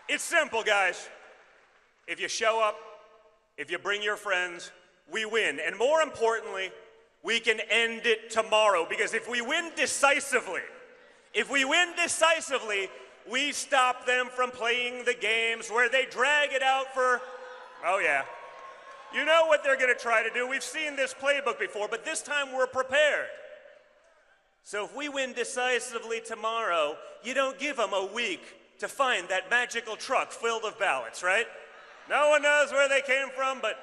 It's simple, guys. If you show up, if you bring your friends, we win. And more importantly, we can end it tomorrow, because if we win decisively, we stop them from playing the games where they drag it out for, oh yeah. You know what they're going to try to do. We've seen this playbook before, but this time we're prepared. So if we win decisively tomorrow, you don't give them a week to find that magical truck filled with ballots, right? No one knows where they came from, but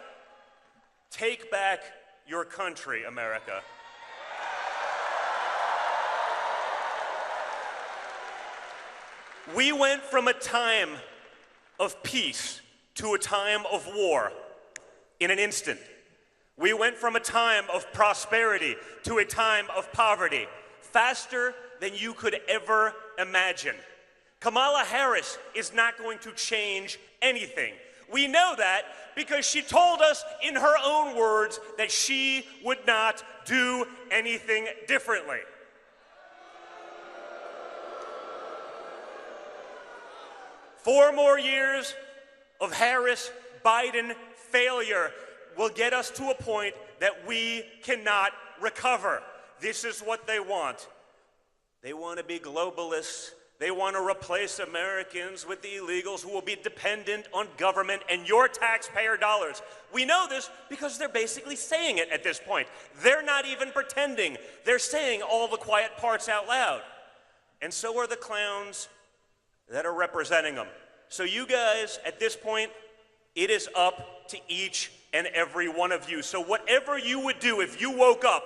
take back your country, America. We went from a time of peace to a time of war in an instant. We went from a time of prosperity to a time of poverty, faster than you could ever imagine. Kamala Harris is not going to change anything. We know that because she told us in her own words that she would not do anything differently. Four more years of Harris-Biden failure will get us to a point that we cannot recover. This is what they want. They want to be globalists. They want to replace Americans with the illegals who will be dependent on government and your taxpayer dollars. We know this because they're basically saying it at this point. They're not even pretending. They're saying all the quiet parts out loud. And so are the clowns that are representing them. So you guys, at this point, it is up to each and every one of you. So whatever you would do if you woke up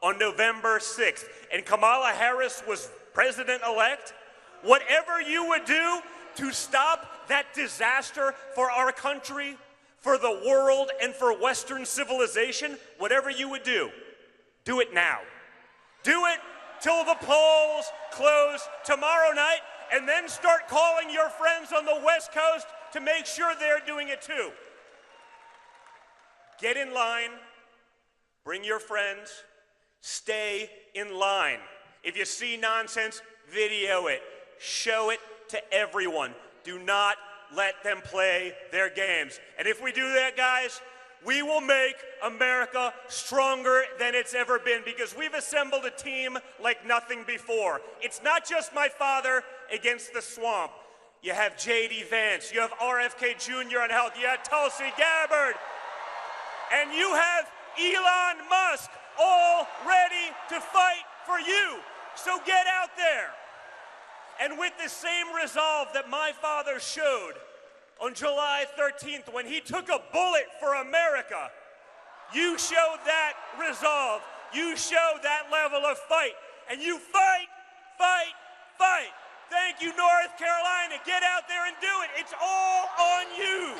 on November 6th and Kamala Harris was president-elect, whatever you would do to stop that disaster for our country, for the world, and for Western civilization, whatever you would do it now. Do it till the polls close tomorrow night, and then start calling your friends on the West Coast to make sure they're doing it too. Get in line, bring your friends, stay in line. If you see nonsense, video it, show it to everyone. Do not let them play their games. And if we do that, guys, we will make America stronger than it's ever been, because we've assembled a team like nothing before. It's not just my father against the swamp. You have J.D. Vance, you have RFK Jr. on health, you have Tulsi Gabbard, and you have Elon Musk all ready to fight for you. So get out there. And with the same resolve that my father showed on July 13th when he took a bullet for America, you showed that resolve. You showed that level of fight. And you fight, fight, fight. Thank you, North Carolina. Get out there and do it. It's all on you.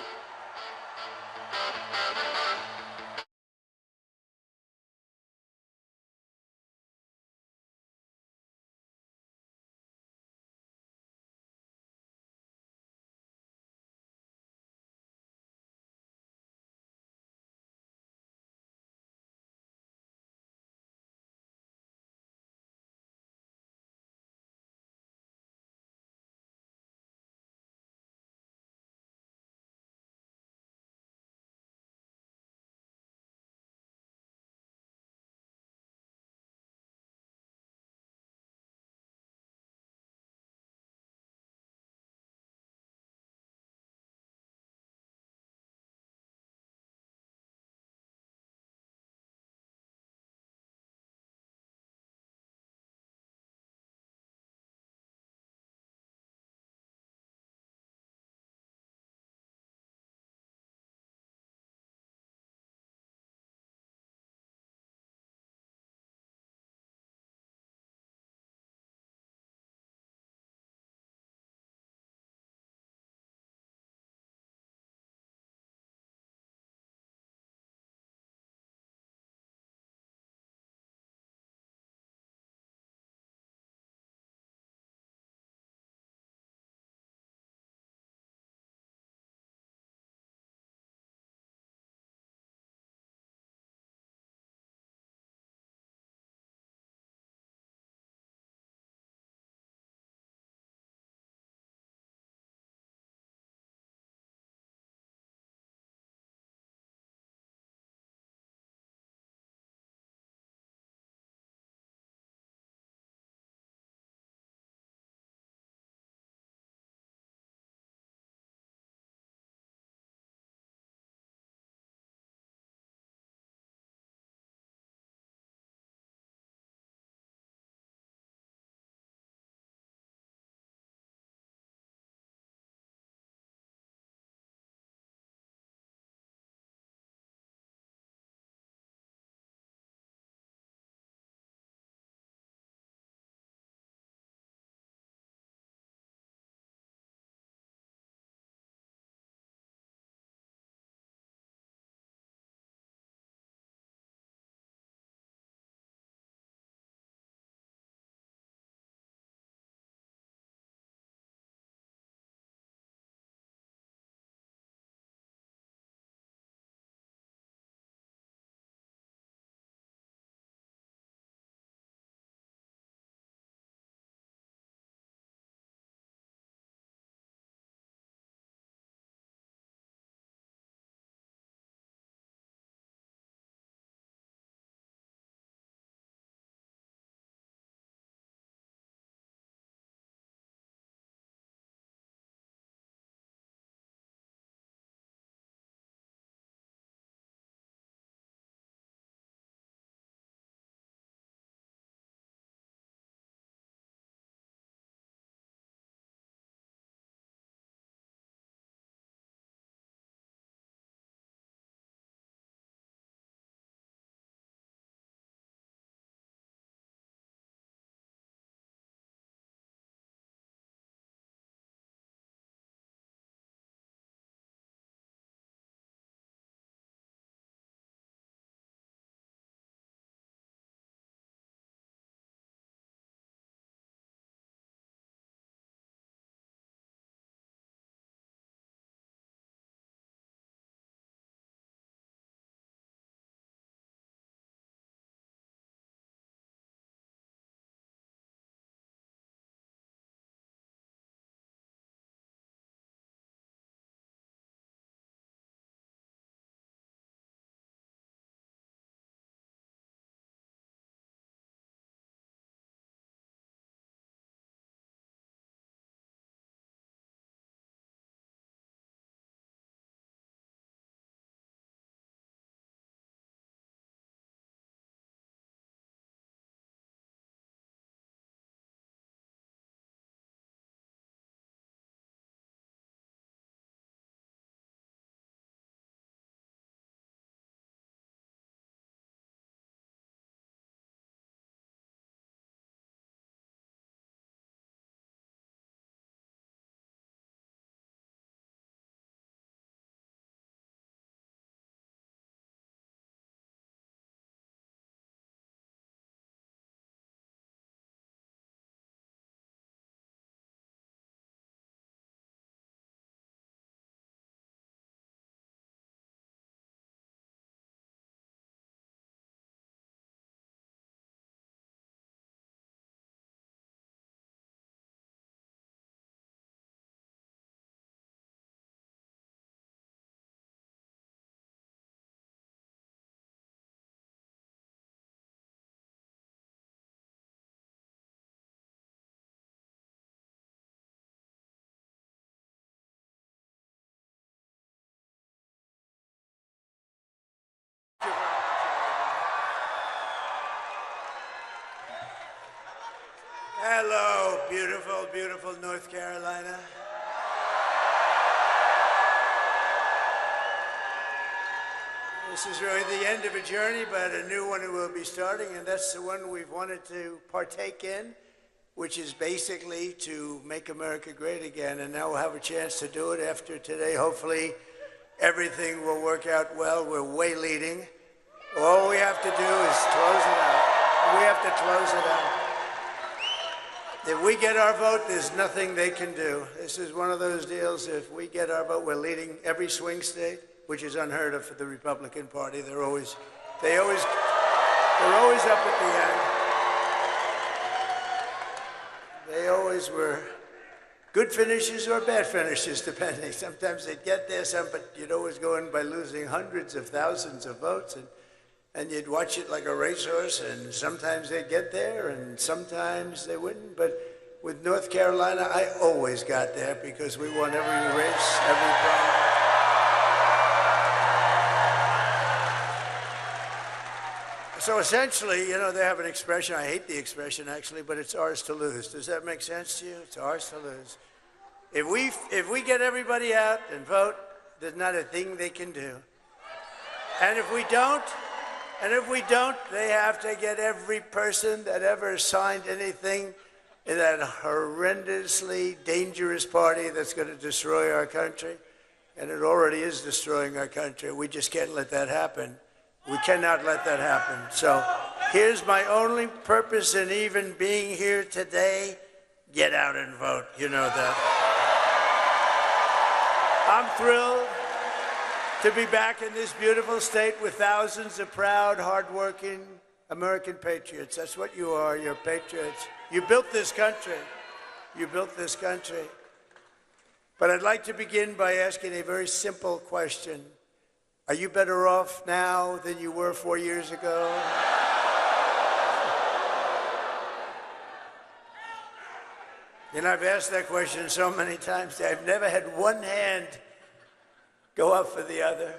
Hello, beautiful, beautiful North Carolina. This is really the end of a journey, but a new one will be starting, and that's the one we've wanted to partake in, which is basically to make America great again. And now we'll have a chance to do it after today. Hopefully, everything will work out well. We're way leading. All we have to do is close it out. We have to close it out. If we get our vote, there's nothing they can do. This is one of those deals. If we get our vote, we're leading every swing state, which is unheard of for the Republican Party. They're always up at the end. They always were good finishes or bad finishes, depending. Sometimes they'd get there, but you'd always go in by losing hundreds of thousands of votes, and you'd watch it like a racehorse, and sometimes they'd get there, and sometimes they wouldn't. But with North Carolina, I always got there because we won every race, every primary. So essentially, you know, they have an expression, I hate the expression actually, but it's ours to lose. Does that make sense to you? It's ours to lose. If we get everybody out and vote, there's not a thing they can do. And if we don't, they have to get every person that ever signed anything in that horrendously dangerous party that's going to destroy our country. And it already is destroying our country. We just can't let that happen. We cannot let that happen. So here's my only purpose in even being here today. Get out and vote. You know that. I'm thrilled to be back in this beautiful state with thousands of proud, hardworking American patriots. That's what you are. You're patriots. You built this country. You built this country. But I'd like to begin by asking a very simple question. Are you better off now than you were 4 years ago? You know, I've asked that question so many times. I've never had one hand go up for the other.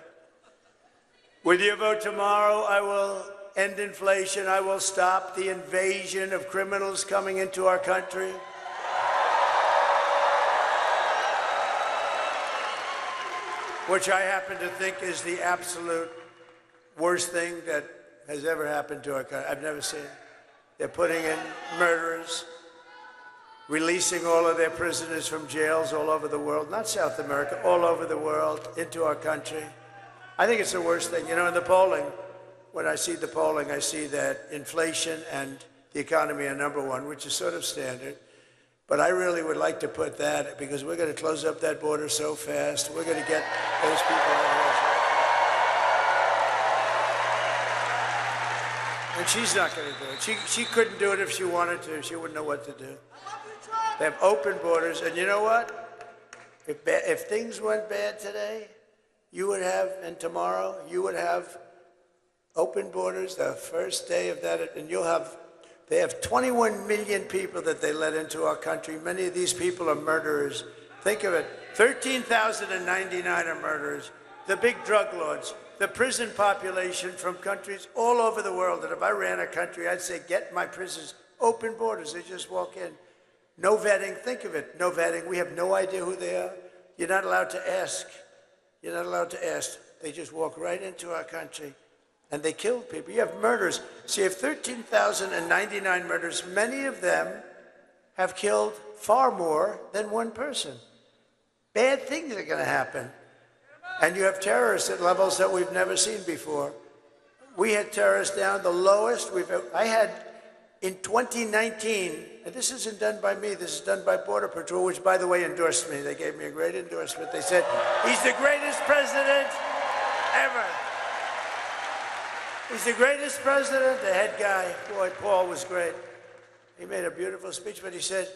With your vote tomorrow, I will end inflation. I will stop the invasion of criminals coming into our country. Which I happen to think is the absolute worst thing that has ever happened to our country. I've never seen it. They're putting in murderers, releasing all of their prisoners from jails all over the world, not South America, all over the world, into our country. I think it's the worst thing. You know, in the polling, when I see the polling, I see that inflation and the economy are number one, which is sort of standard. But I really would like to put that, because we're going to close up that border so fast. We're going to get those people out of here. And she's not going to do it. She couldn't do it if she wanted to. She wouldn't know what to do. They have open borders. And you know what? If things went bad today, you would have, and tomorrow, you would have open borders the first day of that. And they have 21 million people that they let into our country. Many of these people are murderers. Think of it. 13,099 are murderers. The big drug lords. The prison population from countries all over the world. And if I ran a country, I'd say, get my prisons. Open borders. They just walk in. No vetting. Think of it. No vetting. We have no idea who they are. You're not allowed to ask. You're not allowed to ask. They just walk right into our country. And they killed people. You have murders. So you have 13,099 murders. Many of them have killed far more than one person. Bad things are going to happen. And you have terrorists at levels that we've never seen before. We had terrorists down the lowest we've ever. I had in 2019, and this isn't done by me, this is done by Border Patrol, which, by the way, endorsed me. They gave me a great endorsement. They said, he's the greatest president ever. He's the greatest president, the head guy. Boy, Paul was great. He made a beautiful speech, but he said,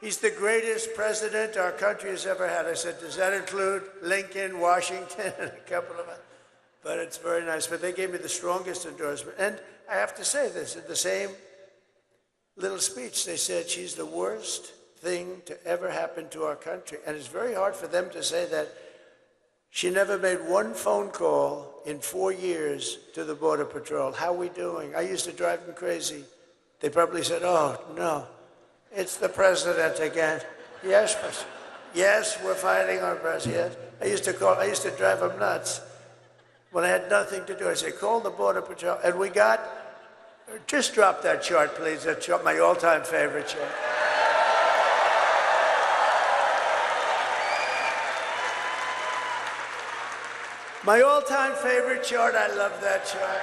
he's the greatest president our country has ever had. I said, does that include Lincoln, Washington, and a couple of others? But it's very nice. But they gave me the strongest endorsement. And I have to say this, in the same little speech, they said she's the worst thing to ever happen to our country. And it's very hard for them to say that. She never made one phone call in 4 years to the Border Patrol. How are we doing? I used to drive them crazy. They probably said, oh, no. It's the president again. Yes, yes, we're fighting our president. Yes. I used to drive him nuts. When I had nothing to do, I said, call the Border Patrol. And we got, just drop that chart, please. That's my all-time favorite chart. My all-time favorite chart. I love that chart.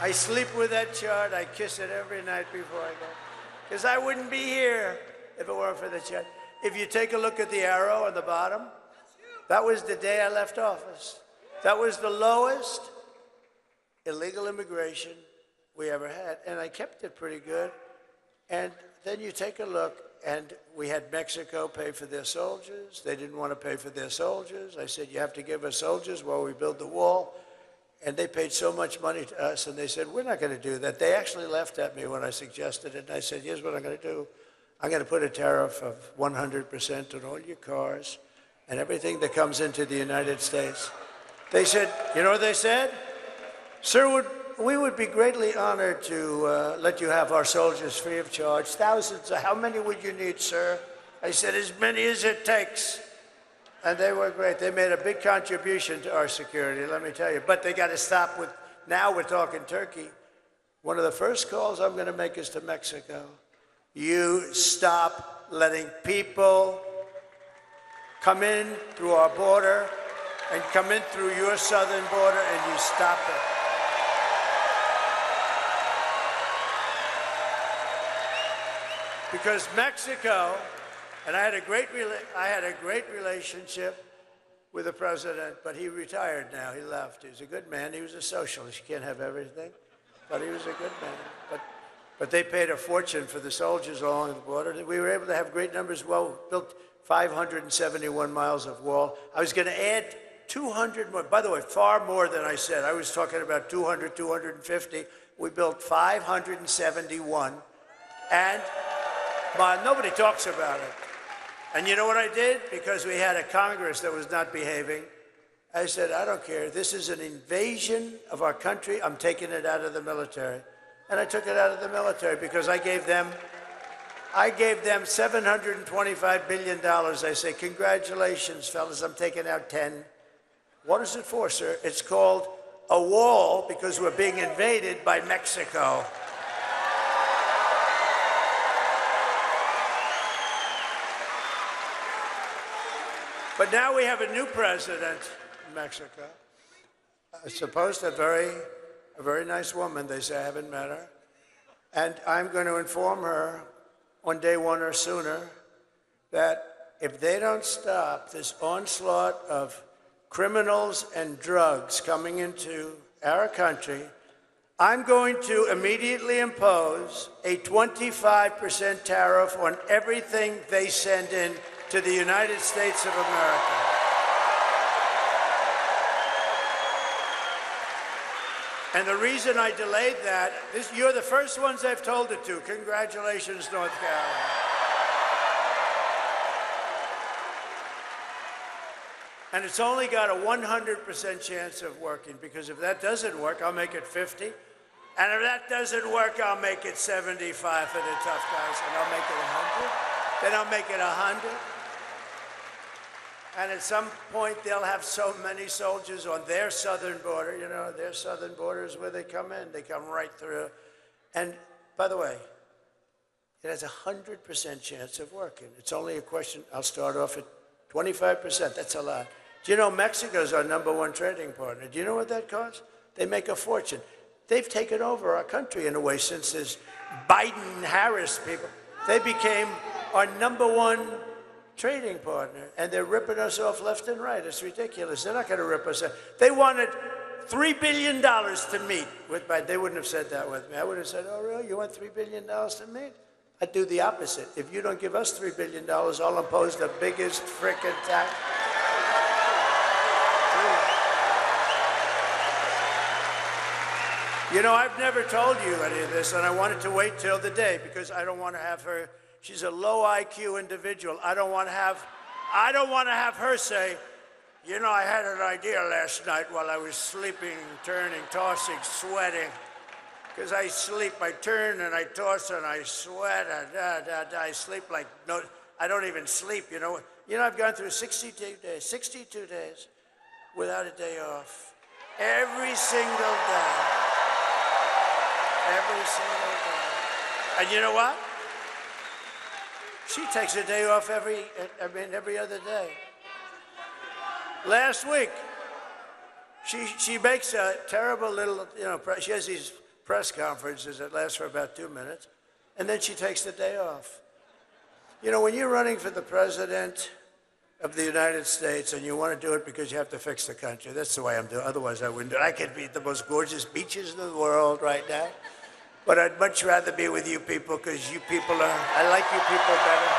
I sleep with that chart. I kiss it every night before I go. Because I wouldn't be here if it weren't for the chart. If you take a look at the arrow on the bottom, that was the day I left office. That was the lowest illegal immigration we ever had. And I kept it pretty good. And then you take a look, and we had Mexico pay for their soldiers. They didn't want to pay for their soldiers. I said, you have to give us soldiers while we build the wall. And they paid so much money to us, and they said, we're not going to do that. They actually laughed at me when I suggested it. And I said, here's what I'm going to do. I'm going to put a tariff of 100% on all your cars and everything that comes into the United States. They said, you know what they said? Sir, we would be greatly honored to let you have our soldiers free of charge. Thousands. How many would you need, sir? I said, as many as it takes. And they were great. They made a big contribution to our security, let me tell you. But they got to stop with, now we're talking Turkey. One of the first calls I'm going to make is to Mexico. You stop letting people come in through our border and come in through your southern border, and you stop it. Because Mexico, and I had a great relationship with the president, but he retired now. He left. He was a good man. He was a socialist. You can't have everything, but he was a good man. But they paid a fortune for the soldiers along the border. We were able to have great numbers. Well, built 571 miles of wall. I was going to add 200 more. By the way, far more than I said. I was talking about 200, 250. We built 571, and nobody talks about it. And you know what I did? Because we had a Congress that was not behaving, I said, I don't care. This is an invasion of our country. I'm taking it out of the military. And I took it out of the military because I gave them $725 billion. I say, congratulations, fellas, I'm taking out 10. What is it for, sir? It's called a wall because we're being invaded by Mexico. But now we have a new president in Mexico. Supposed a very nice woman, they say. I haven't met her. And I'm going to inform her on day one or sooner that if they don't stop this onslaught of criminals and drugs coming into our country, I'm going to immediately impose a 25% tariff on everything they send in to the United States of America. And the reason I delayed that is you're the first ones I've told it to. Congratulations, North Carolina. And it's only got a 100% chance of working, because if that doesn't work, I'll make it 50. And if that doesn't work, I'll make it 75 for the tough guys, and I'll make it 100. Then I'll make it 100. And at some point, they'll have so many soldiers on their southern border. You know, their southern border is where they come in. They come right through. And by the way, it has a 100% chance of working. It's only a question. I'll start off at 25%. That's a lot. Do you know Mexico's our #1 trading partner? Do you know what that costs? They make a fortune. They've taken over our country in a way since this Biden-Harris people. They became our #1 trading partner, and they're ripping us off left and right. It's ridiculous. They're not going to rip us off. They wanted $3 billion to meet with Biden. They wouldn't have said that with me. I would have said, oh, really? You want $3 billion to meet? I'd do the opposite. If you don't give us $3 billion, I'll impose the biggest frickin' tax. You know, I've never told you any of this, and I wanted to wait till the day because I don't want to have her. She's a low IQ individual. I don't want to have her say, you know, I had an idea last night while I was sleeping, turning, tossing, sweating. because I sleep. I turn and I toss and I sweat. I sleep like no. I don't even sleep. You know. I've gone through 62 days without a day off. Every single day. Every single day. And you know what? She takes a day off every other day. Last week, she makes a terrible little, she has these press conferences that last for about 2 minutes, and then she takes the day off. When you're running for the president of the United States and you want to do it because you have to fix the country, that's the way I'm doing. Otherwise, I wouldn't do it. I could be at the most gorgeous beaches in the world right now, but I'd much rather be with you people because you people I like you people better.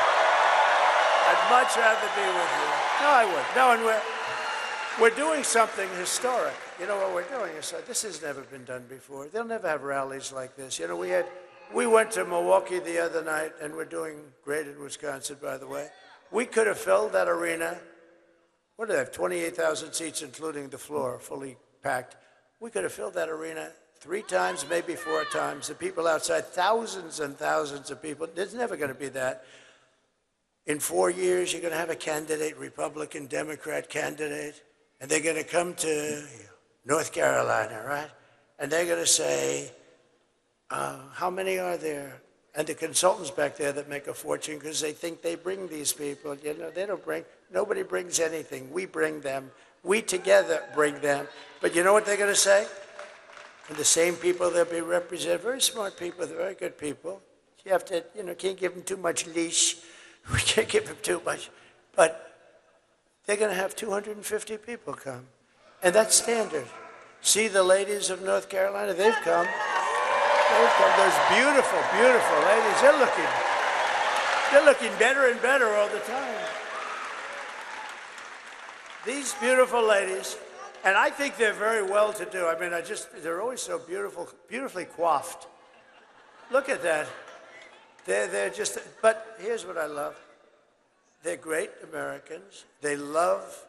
I'd much rather be with you. No, I would. No, and we're doing something historic. You know what we're doing? This has never been done before. They'll never have rallies like this. We went to Milwaukee the other night, and we're doing great in Wisconsin, by the way. We could have filled that arena. What do they have? 28,000 seats, including the floor, fully packed. We could have filled that arena 3 times, maybe 4 times. The people outside, thousands and thousands of people. There's never going to be that. In 4 years, you're going to have a candidate, Republican, Democrat candidate, and they're going to come to North Carolina, right? And they're going to say, how many are there? And the consultants back there that make a fortune because they think they bring these people. They don't bring, nobody brings anything. We bring them. We together bring them. But you know what they're going to say? And the same people they'll be represented, very smart people, very good people. You have to, can't give them too much leash. We can't give them too much. But they're going to have 250 people come. And that's standard. See the ladies of North Carolina? They've come. Those beautiful, beautiful ladies. They're looking better and better all the time. These beautiful ladies, and I think they're very well to do. They're always so beautiful, beautifully coiffed. Look at that. They're just, but here's what I love. They're great Americans. They love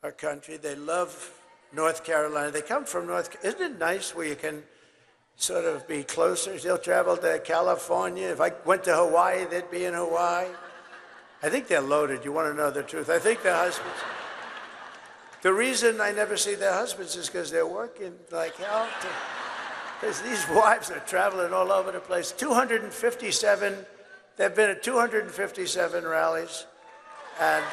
our country. They love North Carolina. They come from isn't it nice where you can sort of be closer? They'll travel to California. If I went to Hawaii, they'd be in Hawaii. I think they're loaded. You want to know the truth? I think their husbands. The reason I never see their husbands is because they're working like hell. Because these wives are traveling all over the place. 257, they've been at 257 rallies. And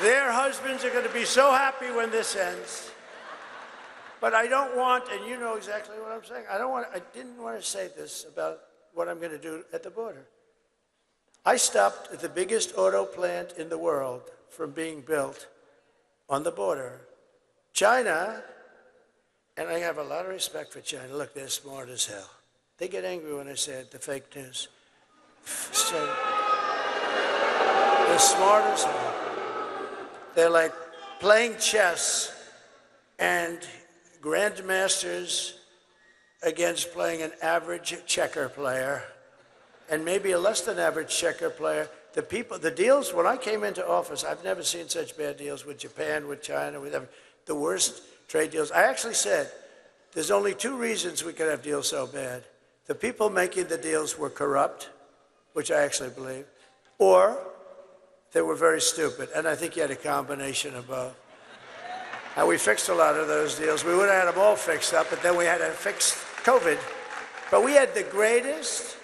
their husbands are going to be so happy when this ends. But I don't want, and you know exactly what I'm saying, I didn't want to say this about what I'm going to do at the border. I stopped the biggest auto plant in the world from being built on the border. China, and I have a lot of respect for China. Look, they're smart as hell. They get angry when I say it, the fake news. So, they're smart as hell. They're like playing chess and grandmasters against playing an average checker player and maybe a less than average checker player. The deals, when I came into office, I've never seen such bad deals with Japan, with China, with the worst trade deals. I actually said, there's only 2 reasons we could have deals so bad. The people making the deals were corrupt, which I actually believe, or they were very stupid. And I think you had a combination of both. And we fixed a lot of those deals. We would have had them all fixed up, but then we had to fix COVID. But we had the greatest,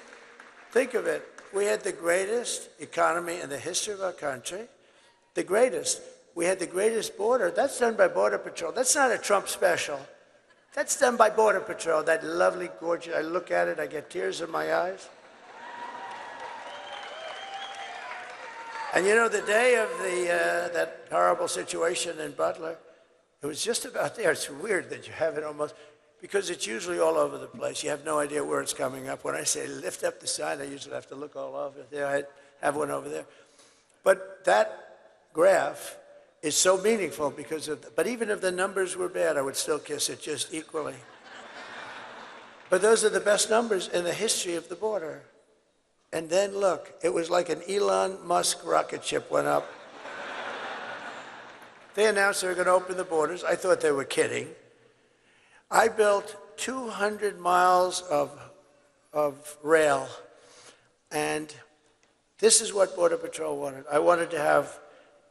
think of it, we had the greatest economy in the history of our country. The greatest. We had the greatest border. That's done by Border Patrol. That's not a Trump special. That's done by Border Patrol. That lovely, gorgeous, I look at it, I get tears in my eyes. And you know, the day of that horrible situation in Butler, it was just about there. It's weird that you have it almost, because it's usually all over the place. You have no idea where it's coming up. When I say lift up the sign, I usually have to look all over. There, I have one over there. But that graph is so meaningful because but even if the numbers were bad, I would still kiss it just equally. But those are the best numbers in the history of the border. And then look, it was like an Elon Musk rocket ship went up They announced they were going to open the borders. I thought they were kidding. I built 200 miles of rail, and this is what Border Patrol wanted. I wanted to have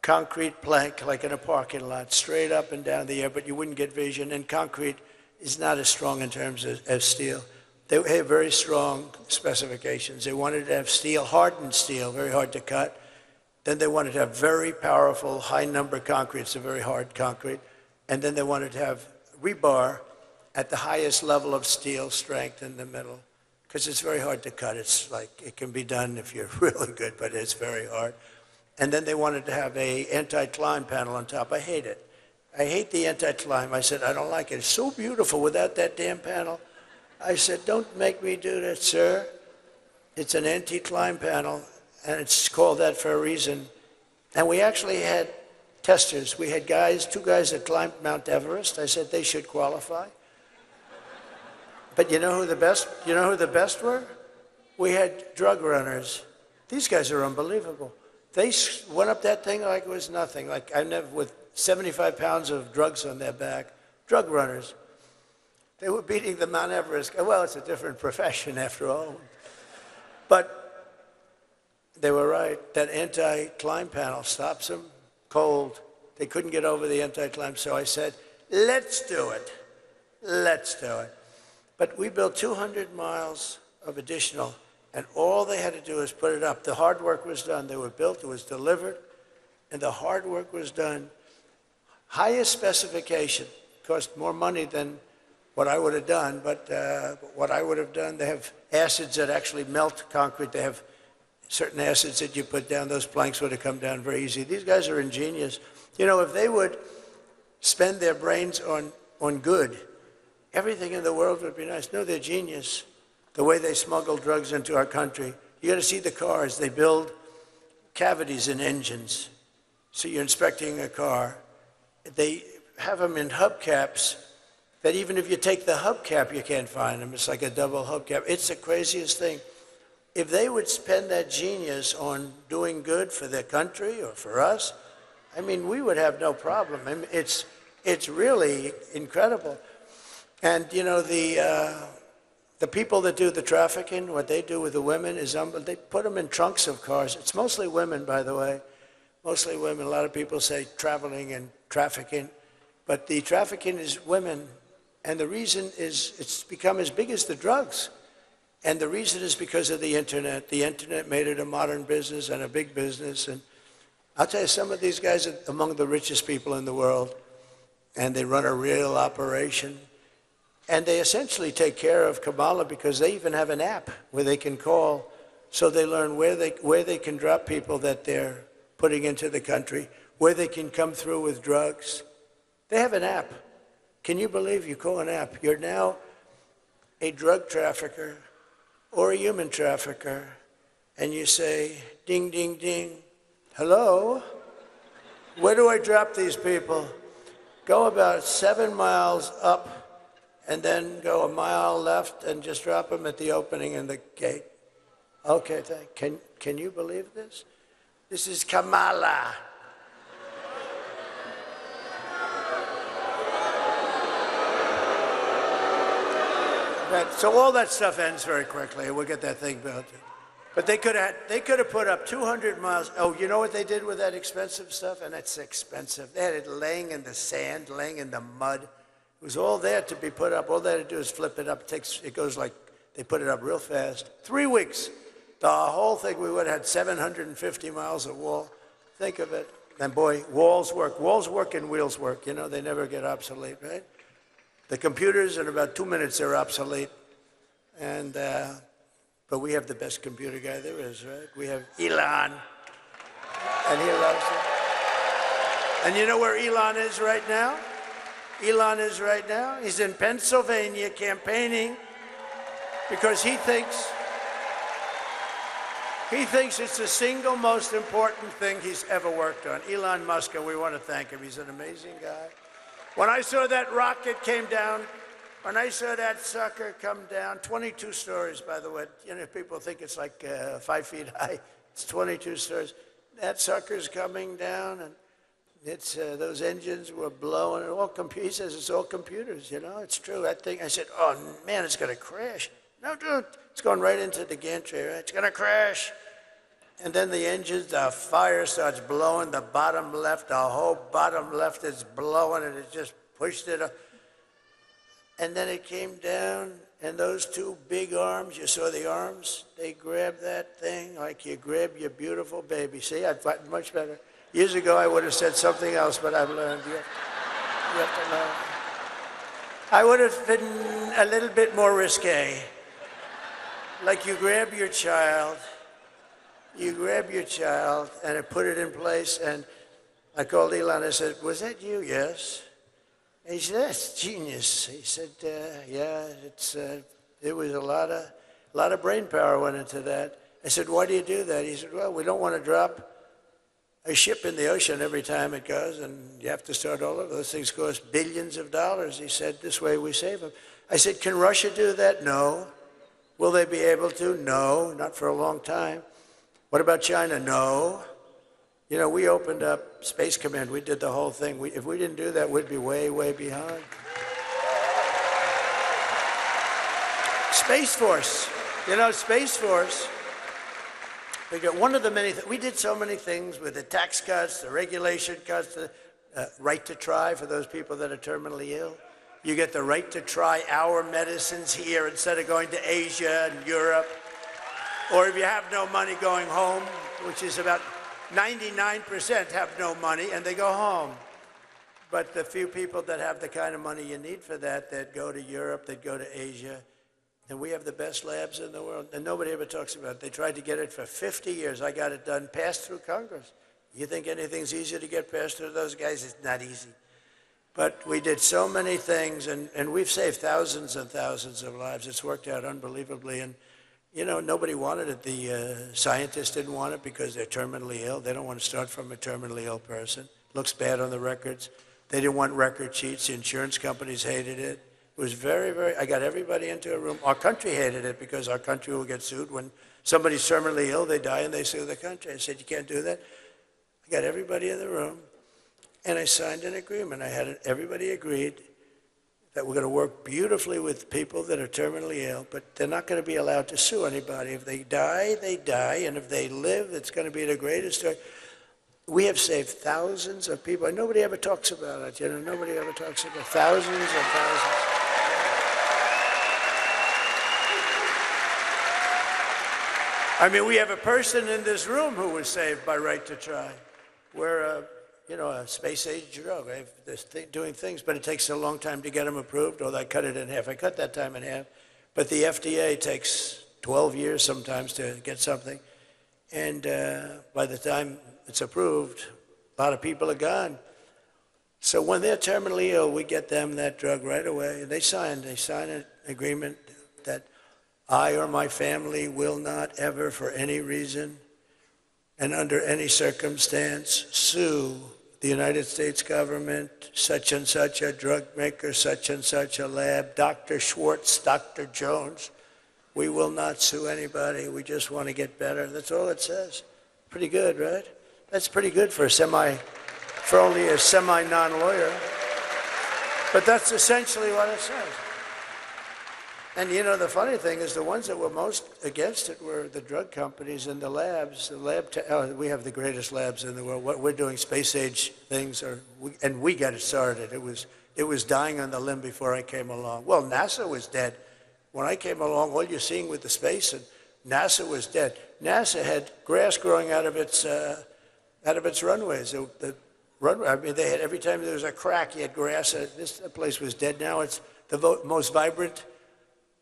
concrete plank, like in a parking lot, straight up and down the air, but you wouldn't get vision, and concrete is not as strong in terms of steel. They have very strong specifications. They wanted to have steel, hardened steel, very hard to cut. Then they wanted to have very powerful, high-number concrete. It's a very hard concrete. And then they wanted to have rebar at the highest level of steel strength in the middle, because it's very hard to cut. It's like, it can be done if you're really good, but it's very hard. And then they wanted to have a anti-climb panel on top. I hate it. I hate the anti-climb. I said, I don't like it. It's so beautiful without that damn panel. I said, don't make me do that, sir. It's an anti-climb panel, and it's called that for a reason. And we actually had testers. We had guys, 2 guys that climbed Mount Everest. I said they should qualify. But you know who the best were? We had drug runners. These guys are unbelievable. They went up that thing like it was nothing. Like I never, with 75 pounds of drugs on their back, drug runners. They were beating the Mount Everest. Well, it's a different profession after all. But they were right. That anti-climb panel stops them cold. They couldn't get over the anti-climb, so I said, let's do it. Let's do it. But we built 200 miles of additional, and all they had to do was put it up. The hard work was done. They were built, it was delivered, and the hard work was done. Highest specification, cost more money than what I would have done, but what I would have done, they have acids that actually melt concrete. They have certain acids that you put down. Those planks would have come down very easy. These guys are ingenious. You know, if they would spend their brains on good, everything in the world would be nice. No, they're genius. The way they smuggle drugs into our country. You got to see the cars. They build cavities in engines. So you're inspecting a car. They have them in hubcaps that even if you take the hubcap, you can't find them. It's like a double hubcap. It's the craziest thing. If they would spend that genius on doing good for their country or for us, I mean, we would have no problem. I mean, it's really incredible. And, you know, the people that do the trafficking, what they do with the women is they put them in trunks of cars. It's mostly women, by the way. Mostly women. A lot of people say traveling and trafficking. But the trafficking is women. And the reason is it's become as big as the drugs. And the reason is because of the internet. The internet made it a modern business and a big business. And I'll tell you, some of these guys are among the richest people in the world. And they run a real operation. And they essentially take care of Kamala because they even have an app where they can call. So they learn where they can drop people that they're putting into the country, where they can come through with drugs. They have an app. Can you believe you call an app? You're now a drug trafficker or a human trafficker, and you say, ding, ding, ding, hello? Where do I drop these people? Go about 7 miles up, and then go a mile left and just drop them at the opening in the gate. Okay, can you believe this? This is Kamala. So all that stuff ends very quickly. We'll get that thing built. But they could have put up 200 miles. Oh, you know what they did with that expensive stuff? And that's expensive. They had it laying in the sand, laying in the mud. It was all there to be put up. All they had to do is flip it up. It goes like, they put it up real fast. 3 weeks. The whole thing, we would have had 750 miles of wall. Think of it. And boy, walls work. Walls work and wheels work. You know, they never get obsolete, right? The computers, in about 2 minutes, they're obsolete. And, but we have the best computer guy there is, right? We have Elon. And he loves it. And you know where Elon is right now? Elon is right now. He's in Pennsylvania campaigning because he thinks it's the single most important thing he's ever worked on. Elon Musk, and we want to thank him. He's an amazing guy. When I saw that rocket came down, when I saw that sucker come down, 22 stories, by the way. You know, people think it's like 5 feet high. It's 22 stories. That sucker's coming down, and It's those engines were blowing. He says it's all computers. You know, it's true. That thing. I said, oh man, it's going to crash. No, dude, it's going right into the gantry. Right? It's going to crash. And then the engines, the fire starts blowing. The bottom left, the whole bottom left is blowing, and it just pushed it up. And then it came down, and those two big arms, you saw the arms? They grabbed that thing like you grab your beautiful baby. See, I've gotten much better. Years ago, I would have said something else, but I've learned. You have to learn. I would have been a little bit more risque. Like you grab your child, and I put it in place, and I called Elon. I said, was that you? Yes. And he said, that's genius. He said, yeah, there was a lot of brain power went into that. I said, why do you do that? He said, well, we don't want to drop a ship in the ocean every time it goes, and you have to start all over. Those things cost billions of dollars. He said, this way we save them. I said, can Russia do that? No. Will they be able to? No, not for a long time. What about China? No. You know, we opened up Space Command. We did the whole thing. If we didn't do that, we'd be way, way behind. Space Force. You know, Space Force. One of the many we did so many things with the tax cuts, the regulation cuts, the right to try for those people that are terminally ill. You get the right to try our medicines here instead of going to Asia and Europe. Or if you have no money going home, which is about 99% have no money and they go home. But the few people that have the kind of money you need for that, that go to Europe, that go to Asia, and we have the best labs in the world, and nobody ever talks about it. They tried to get it for 50 years. I got it done, passed through Congress. You think anything's easy to get passed through those guys? It's not easy. But we did so many things, and we've saved thousands and thousands of lives. It's worked out unbelievably. And, you know, nobody wanted it. The scientists didn't want it because they're terminally ill. They don't want to start from a terminally ill person. Looks bad on the records. They didn't want record sheets. The insurance companies hated it. It was very, very, I got everybody into a room. Our country hated it because our country will get sued. When somebody's terminally ill, they die and they sue the country. I said, you can't do that. I got everybody in the room and I signed an agreement. Everybody agreed that we're going to work beautifully with people that are terminally ill, but they're not going to be allowed to sue anybody. If they die, they die. And if they live, it's going to be the greatest story. We have saved thousands of people. And nobody ever talks about it. You know, nobody ever talks about thousands and thousands. I mean, we have a person in this room who was saved by right to try. We're, you know, a space-age drug. They're doing things, but it takes a long time to get them approved, or I cut it in half. I cut that time in half. But the FDA takes 12 years sometimes to get something. And by the time it's approved, a lot of people are gone. So when they're terminally ill, we get them that drug right away. They sign an agreement that I or my family will not ever, for any reason and under any circumstance, sue the United States government, such and such a drug maker, such and such a lab, Dr. Schwartz, Dr. Jones. We will not sue anybody. We just want to get better. That's all it says. Pretty good, right? That's pretty good for only a semi-non-lawyer. But that's essentially what it says. And you know, the funny thing is the ones that were most against it were the drug companies and the labs. We have the greatest labs in the world. What we're doing, space-age things, and we got it started. It was dying on the limb before I came along. Well, NASA was dead. When I came along, all you're seeing with the space, and NASA was dead. NASA had grass growing out of its runways. I mean, they had, every time there was a crack, you had grass. This place was dead. Now it's the most vibrant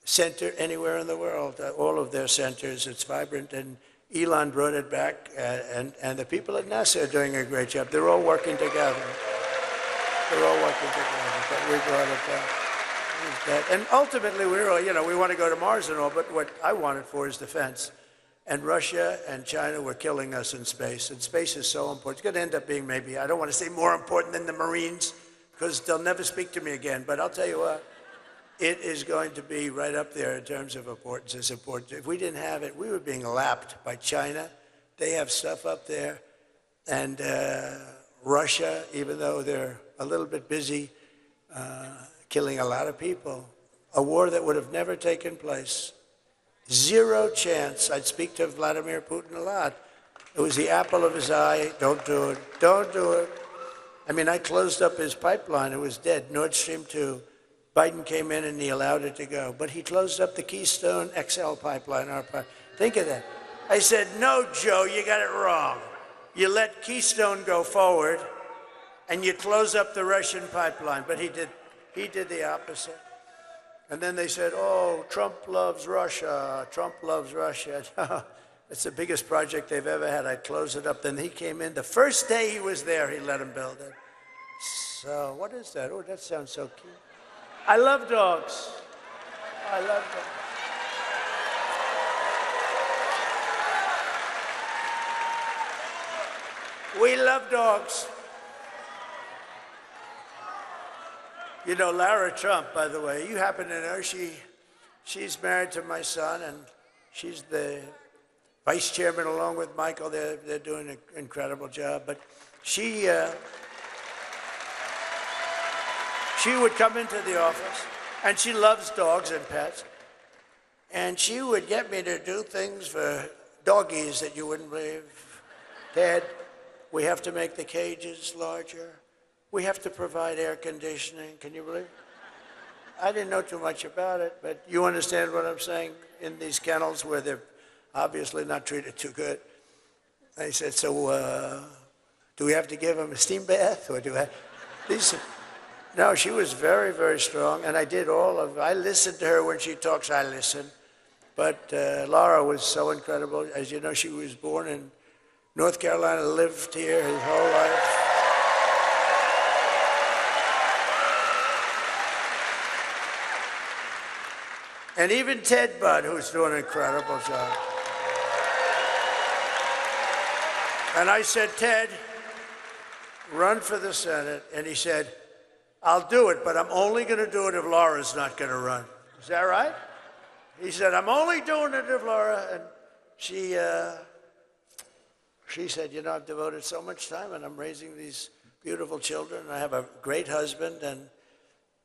center anywhere in the world. All of their centers, it's vibrant. And Elon brought it back, and the people at NASA are doing a great job. They're all working together. But we brought it back. And ultimately, we want to go to Mars and all, but what I want it for is defense. And Russia and China were killing us in space. And space is so important. It's going to end up being maybe, I don't want to say more important than the Marines, because they'll never speak to me again. But I'll tell you what, it is going to be right up there in terms of importance. It's important. If we didn't have it, we were being lapped by China. They have stuff up there. And Russia, even though they're a little bit busy killing a lot of people, a war that would have never taken place. Zero chance. I'd speak to Vladimir Putin a lot. It was the apple of his eye. Don't do it. Don't do it. I mean, I closed up his pipeline. It was dead. Nord Stream 2. Biden came in and he allowed it to go. But he closed up the Keystone XL pipeline. Think of that. I said, no, Joe, you got it wrong. You let Keystone go forward and you close up the Russian pipeline. But he did the opposite. And then they said, oh, Trump loves Russia. Trump loves Russia. It's the biggest project they've ever had. I'd close it up. Then he came in. The first day he was there, he let him build it. So what is that? Oh, that sounds so cute. I love dogs. I love dogs. We love dogs. You know, Lara Trump, by the way, you happen to know she's married to my son, and she's the vice chairman along with Michael. They're doing an incredible job. But she would come into the office, and she loves dogs and pets, and she would get me to do things for doggies that you wouldn't believe. Dad, we have to make the cages larger. We have to provide air conditioning. Can you believe it? I didn't know too much about it, but you understand what I'm saying? In these kennels where they're obviously not treated too good. I said, so do we have to give them a steam bath? Or do I? No, she was very, very strong, and I listened to her when she talks, I listen. But Laura was so incredible. As you know, she was born in North Carolina, lived here his whole life. And even Ted Budd, who's doing an incredible job. And I said, Ted, run for the Senate. And he said, I'll do it, but I'm only going to do it if Laura's not going to run. Is that right? He said, I'm only doing it if Laura. And she said, you know, I've devoted so much time, and I'm raising these beautiful children. And I have a great husband, and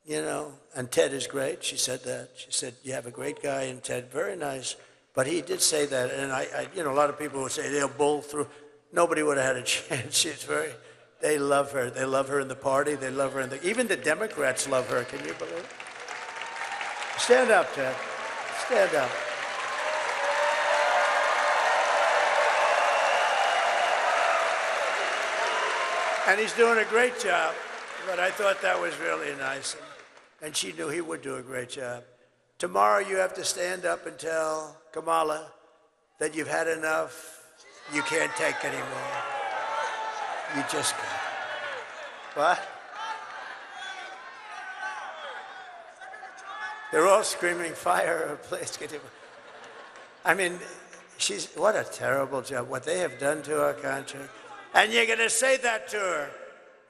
you know, and Ted is great. She said that. She said, you have a great guy in Ted, very nice. But he did say that, and you know, a lot of people would say they'll bull through. Nobody would have had a chance. They love her. They love her in the party. They love her even the Democrats love her. Can you believe it? Stand up, Ted. Stand up. And he's doing a great job, but I thought that was really nice. And she knew he would do a great job. Tomorrow you have to stand up and tell Kamala that you've had enough, you can't take anymore. You just can't. What? They're all screaming, fire her, please. I mean, what a terrible job, what they have done to our country. And you're going to say that to her.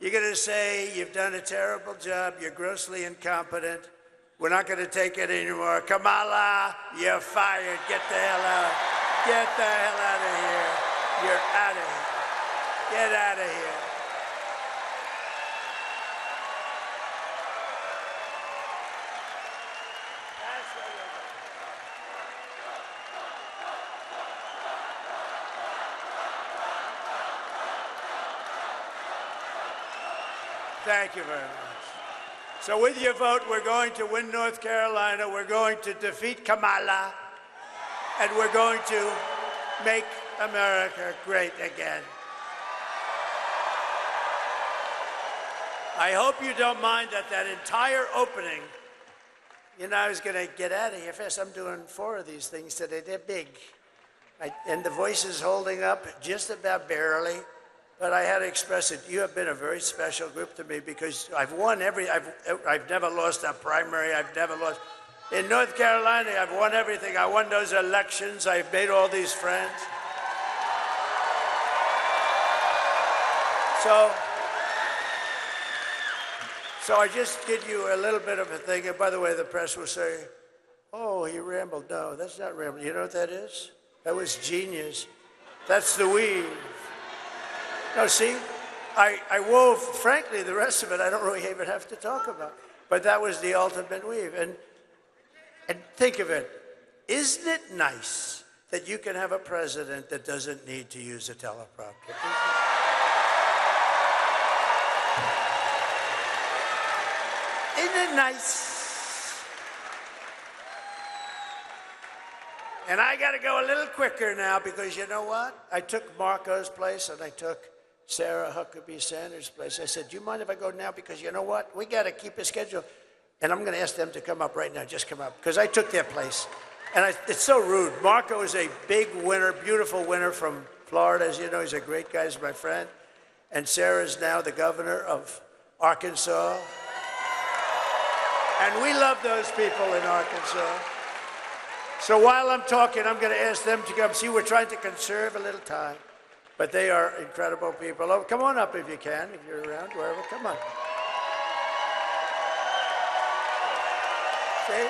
You're going to say, you've done a terrible job, you're grossly incompetent, we're not going to take it anymore. Kamala, you're fired. Get the hell out. Get the hell out of here. You're out of here. Get out of here. That's what you're doing. Thank you very much. So with your vote, we're going to win North Carolina, we're going to defeat Kamala, and we're going to make America great again. I hope you don't mind that entire opening, you know, I was going to get out of here fast. I'm doing 4 of these things today. They're big. And the voice is holding up just about barely. But I had to express it. You have been a very special group to me because I've won I've never lost a primary. I've never lost. In North Carolina, I've won everything. I won those elections. I've made all these friends. So I just give you a little bit of a thing. And by the way, the press will say, oh, he rambled. No, that's not rambling. You know what that is? That was genius. That's the weave. No, see, I wove, frankly, the rest of it I don't really even have to talk about. But that was the ultimate weave. And think of it. Isn't it nice that you can have a president that doesn't need to use a teleprompter? Isn't it nice? And I got to go a little quicker now because you know what? I took Marco's place and I took Sarah Huckabee Sanders' place. I said, do you mind if I go now? Because you know what? We got to keep a schedule. And I'm going to ask them to come up right now. Just come up. Because I took their place. And it's so rude. Marco is a big winner, beautiful winner from Florida. As you know, he's a great guy. He's my friend. And Sarah's now the governor of Arkansas. And we love those people in Arkansas. So while I'm talking, I'm going to ask them to come. See, we're trying to conserve a little time. But they are incredible people. Oh, come on up if you can, if you're around, wherever. Come on. See?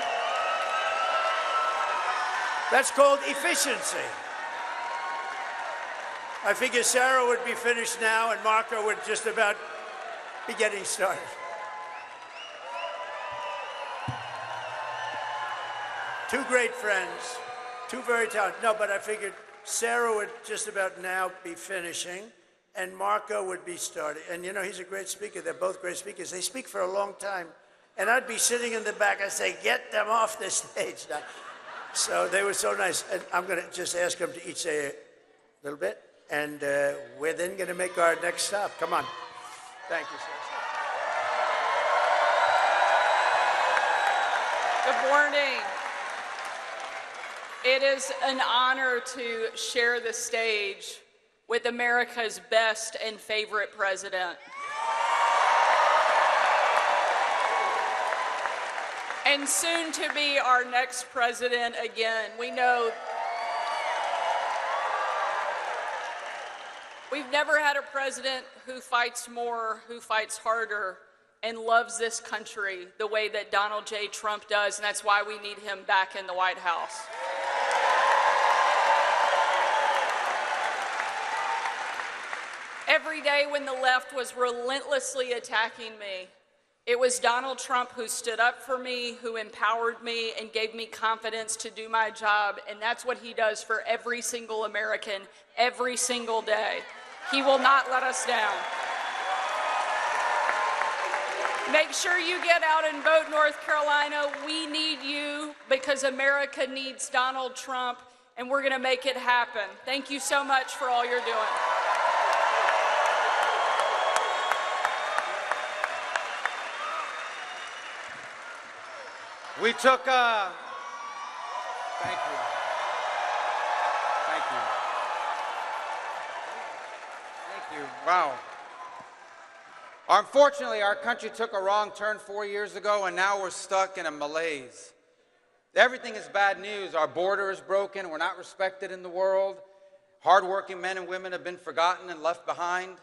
That's called efficiency. I figure Sarah would be finished now and Marco would just about be getting started. Two great friends, two very talented. No, but I figured Sarah would just about now be finishing and Marco would be starting. And you know, he's a great speaker. They're both great speakers. They speak for a long time. And I'd be sitting in the back. I'd say, get them off the stage now. So they were so nice. And I'm going to just ask them to each say a little bit. And we're then going to make our next stop. Come on. Thank you, sir. Good morning. It is an honor to share the stage with America's best and favorite president. And soon to be our next president again. We know we've never had a president who fights more, who fights harder, and loves this country the way that Donald J. Trump does, and that's why we need him back in the White House. Every day when the left was relentlessly attacking me, it was Donald Trump who stood up for me, who empowered me, and gave me confidence to do my job, and that's what he does for every single American, every single day. He will not let us down. Make sure you get out and vote, North Carolina. We need you because America needs Donald Trump, and we're going to make it happen. Thank you so much for all you're doing. We took, thank you. Thank you. Thank you. Wow. Unfortunately, our country took a wrong turn 4 years ago, and now we're stuck in a malaise. Everything is bad news. Our border is broken. We're not respected in the world. Hardworking men and women have been forgotten and left behind.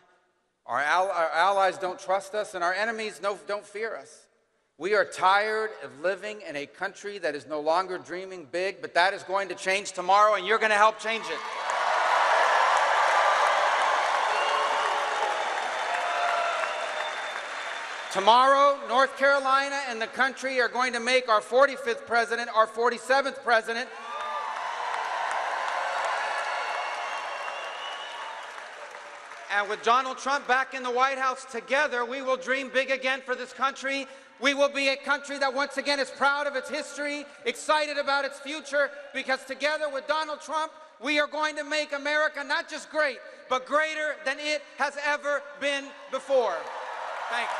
Our allies don't trust us, and our enemies don't fear us. We are tired of living in a country that is no longer dreaming big, but that is going to change tomorrow, and you're going to help change it. Tomorrow, North Carolina and the country are going to make our 45th president our 47th president. And with Donald Trump back in the White House, together we will dream big again for this country. We will be a country that once again is proud of its history, excited about its future, because together with Donald Trump, we are going to make America not just great, but greater than it has ever been before. Thank you.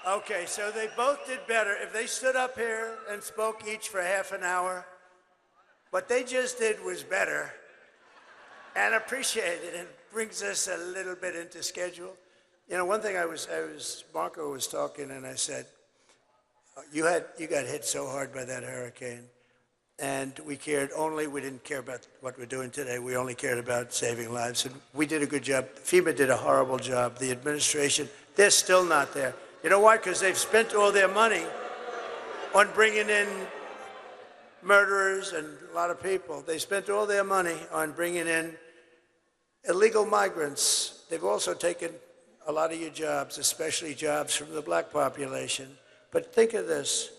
Okay, so they both did better. If they stood up here and spoke each for half an hour, what they just did was better and appreciated and brings us a little bit into schedule. You know, one thing Marco was talking and I said, you got hit so hard by that hurricane. And we didn't care about what we're doing today. We only cared about saving lives. And we did a good job. FEMA did a horrible job. The administration, they're still not there. You know why? Because they've spent all their money on bringing in murderers and a lot of people. They spent all their money on bringing in illegal migrants. They've also taken a lot of your jobs, especially jobs from the black population. But think of this.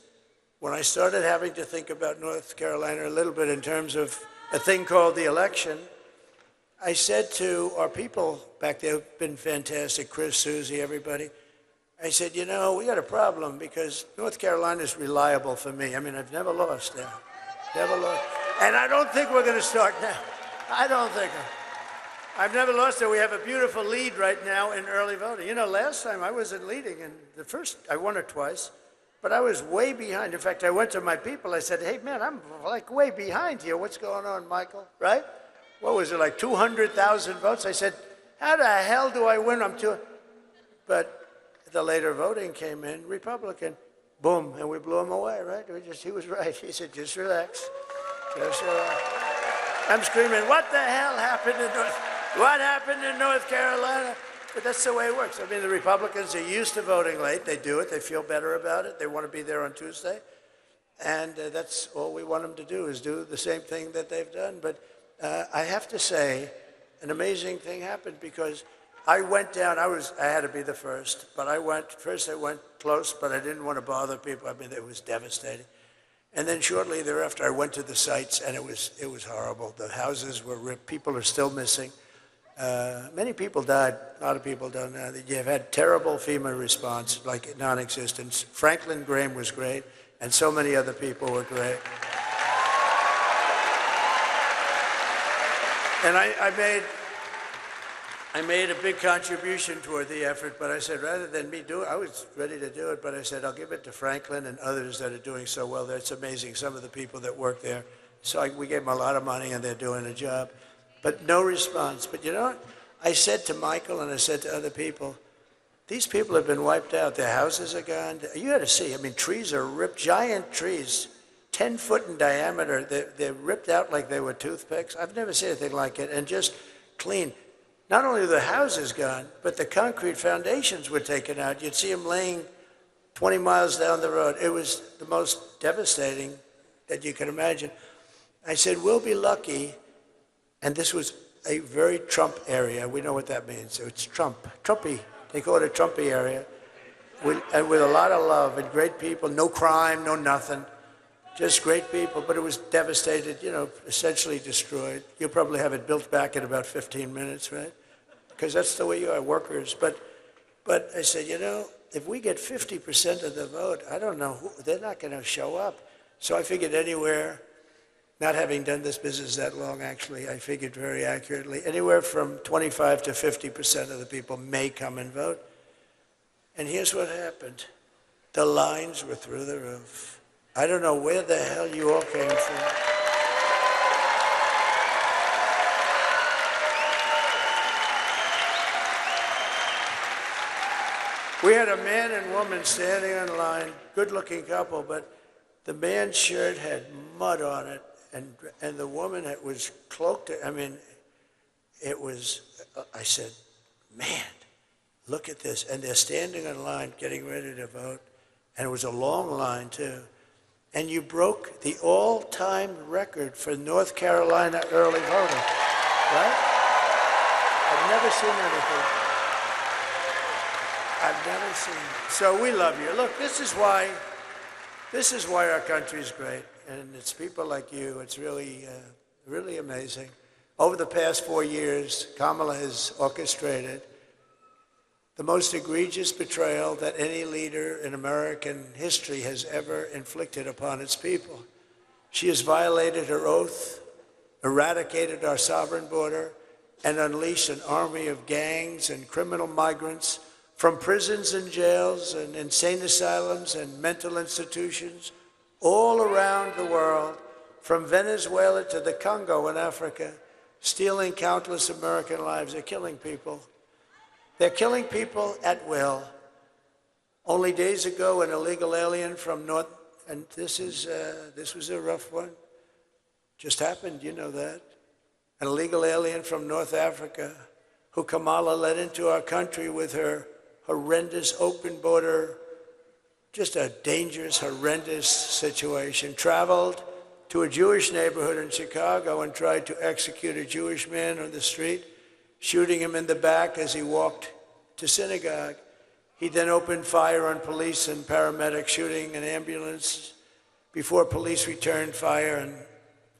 When I started having to think about North Carolina a little bit in terms of a thing called the election, I said to our people back there, who've been fantastic, Chris, Susie, everybody, I said, you know, we got a problem because North Carolina is reliable for me. I mean, I've never lost there. Never lost. And I don't think we're going to start now. I don't think. I've never lost there. We have a beautiful lead right now in early voting. You know, last time I wasn't leading, and I won it twice. But I was way behind. In fact, I went to my people. I said, hey, man, I'm like way behind here. What's going on, Michael? Right? What was it, like 200,000 votes? I said, how the hell do I win? But the later voting came in, Republican. Boom, and we blew him away, right? He was right. He said, just relax. Just relax. I'm screaming, what the hell happened in North Carolina? But that's the way it works. I mean, the Republicans are used to voting late. They do it. They feel better about it. They want to be there on Tuesday. And that's all we want them to do is do the same thing that they've done. But I have to say, an amazing thing happened because I went down. I had to be the first. But I went close, but I didn't want to bother people. I mean, it was devastating. And then shortly thereafter, I went to the sites, and it was horrible. The houses were ripped. People are still missing. Many people died. A lot of people don't know. You've had terrible FEMA response, like non-existent. Franklin Graham was great, and so many other people were great. And I made a big contribution toward the effort, but I said rather than me do it, I was ready to do it, but I said I'll give it to Franklin and others that are doing so well there. It's amazing, some of the people that work there. So we gave them a lot of money, and they're doing a job. But no response. But you know what? I said to Michael and I said to other people, these people have been wiped out. Their houses are gone. You got to see. I mean, trees are ripped, giant trees, 10 foot in diameter. They're ripped out like they were toothpicks. I've never seen anything like it. And just clean. Not only are the houses gone, but the concrete foundations were taken out. You'd see them laying 20 miles down the road. It was the most devastating that you can imagine. I said, we'll be lucky. And this was a very Trump area. We know what that means. So it's Trumpy. They call it a Trumpy area. And with a lot of love and great people, no crime, no nothing. Just great people. But it was devastated, you know, essentially destroyed. You'll probably have it built back in about 15 minutes, right? Because that's the way you are, workers. But I said, you know, if we get 50% of the vote, I don't know who, they're not going to show up. So I figured anywhere. Not having done this business that long, actually, I figured very accurately, anywhere from 25 to 50% of the people may come and vote. And here's what happened. The lines were through the roof. I don't know where the hell you all came from. We had a man and woman standing in line, good-looking couple, but the man's shirt had mud on it. And the woman that was cloaked, I mean, it was, I said, man, look at this. And they're standing in line getting ready to vote. And it was a long line, too. And you broke the all-time record for North Carolina early voting, right? I've never seen anything. I've never seen it. So we love you. Look, this is why our country's great. And it's people like you. It's really, really amazing. Over the past 4 years, Kamala has orchestrated the most egregious betrayal that any leader in American history has ever inflicted upon its people. She has violated her oath, eradicated our sovereign border, and unleashed an army of gangs and criminal migrants from prisons and jails and insane asylums and mental institutions all around the world, from Venezuela to the Congo in Africa, stealing countless American lives. They're killing people. They're killing people at will. Only days ago, an illegal alien from North, and this was a rough one, Just happened, you know that. An illegal alien from North Africa who Kamala let into our country with her horrendous open border, just a dangerous, horrendous situation, traveled to a Jewish neighborhood in Chicago and tried to execute a Jewish man on the street, shooting him in the back as he walked to synagogue. He then opened fire on police and paramedics, shooting an ambulance before police returned fire and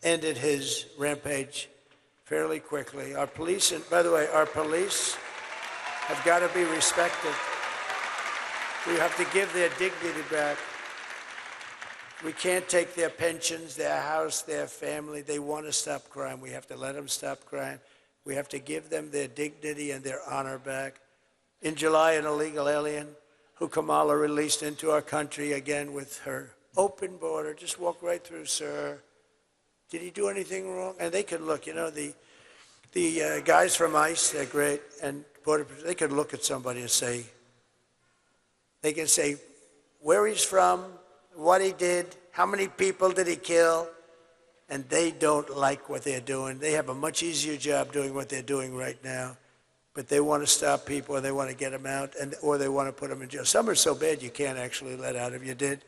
ended his rampage fairly quickly. Our police, and by the way, our police have got to be respected. We have to give their dignity back. We can't take their pensions, their house, their family. They want to stop crime. We have to let them stop crime. We have to give them their dignity and their honor back. In July, an illegal alien who Kamala released into our country, again with her open border, just walk right through, sir. Did he do anything wrong? And they could look, you know, the guys from ICE, they're great, and they could look at somebody and say, they can say where he's from, what he did, how many people did he kill, and they don't like what they're doing. They have a much easier job doing what they're doing right now, but they want to stop people, and they want to get them out, or they want to put them in jail. Some are so bad you can't actually let out. If you did,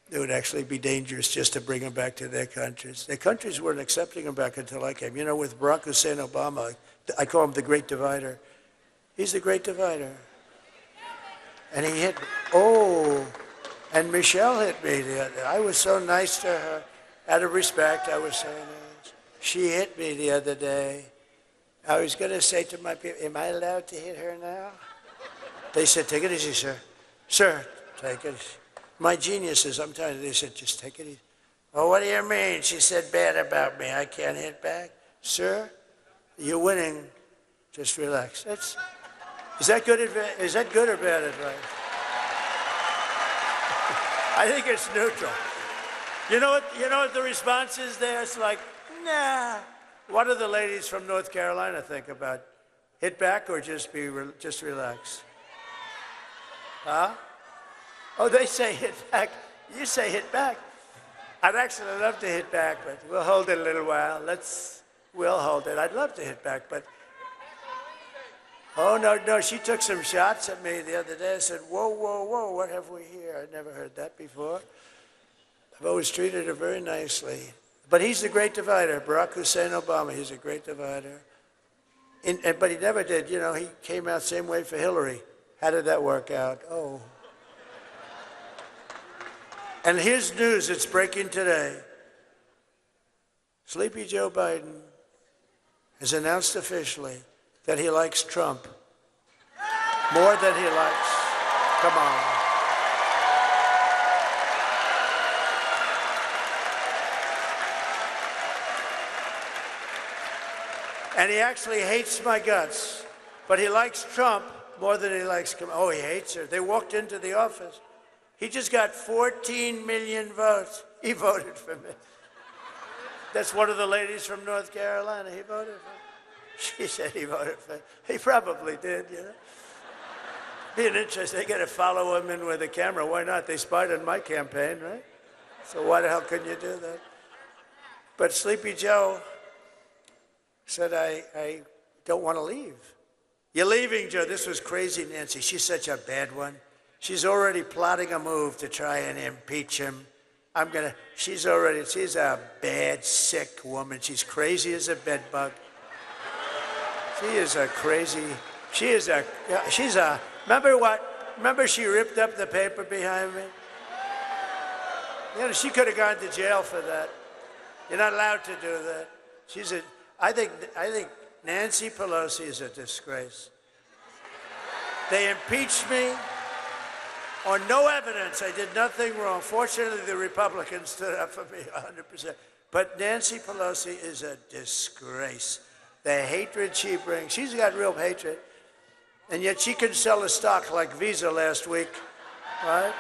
it would actually be dangerous just to bring them back to their countries. Their countries weren't accepting them back until I came. You know, with Barack Hussein Obama, I call him the Great Divider. He's the Great Divider. And he hit, and Michelle hit me. I was so nice to her. Out of respect, I was so nice. She hit me the other day. I was going to say to my people, am I allowed to hit her now? They said, take it easy, sir. Sir, take it easy. My geniuses, sometimes they said, just take it easy. Oh, what do you mean? She said bad about me. I can't hit back. Sir, you're winning. Just relax. Is that good advice? Is that good or bad advice? I think it's neutral. You know what the response is there? It's like, nah. What do the ladies from North Carolina think about hit back or just relax? Huh? Oh, they say hit back. You say hit back. I'd actually love to hit back, but we'll hold it a little while. We'll hold it. I'd love to hit back, but oh, no, she took some shots at me the other day. I said, whoa, what have we here? I'd never heard that before. I've always treated her very nicely. But he's the great divider. Barack Hussein Obama, he's a great divider. But he never did, you know, he came out same way for Hillary. How did that work out? Oh. And here's news, it's breaking today. Sleepy Joe Biden has announced officially that he likes Trump more than he likes Kamala. And he actually hates my guts, but he likes Trump more than he likes Kamala. Oh, he hates her. They walked into the office. He just got 14 million votes. He voted for me. That's one of the ladies from North Carolina. He voted for me. She said he voted for me. He probably did, you know. Be an interest. They got to follow him in with a camera. Why not? They spied on my campaign, right? So why the hell couldn't you do that? But Sleepy Joe said, I don't want to leave. You're leaving, Joe. This was crazy, Nancy. She's such a bad one. She's already plotting a move to try and impeach him. She's a bad, sick woman. She's crazy as a bedbug. Remember she ripped up the paper behind me? You know, she could have gone to jail for that. You're not allowed to do that. I think Nancy Pelosi is a disgrace. They impeached me on no evidence. I did nothing wrong. Fortunately, the Republicans stood up for me 100%. But Nancy Pelosi is a disgrace. The hatred she brings, she's got real hatred. And yet she can sell a stock like Visa last week, right?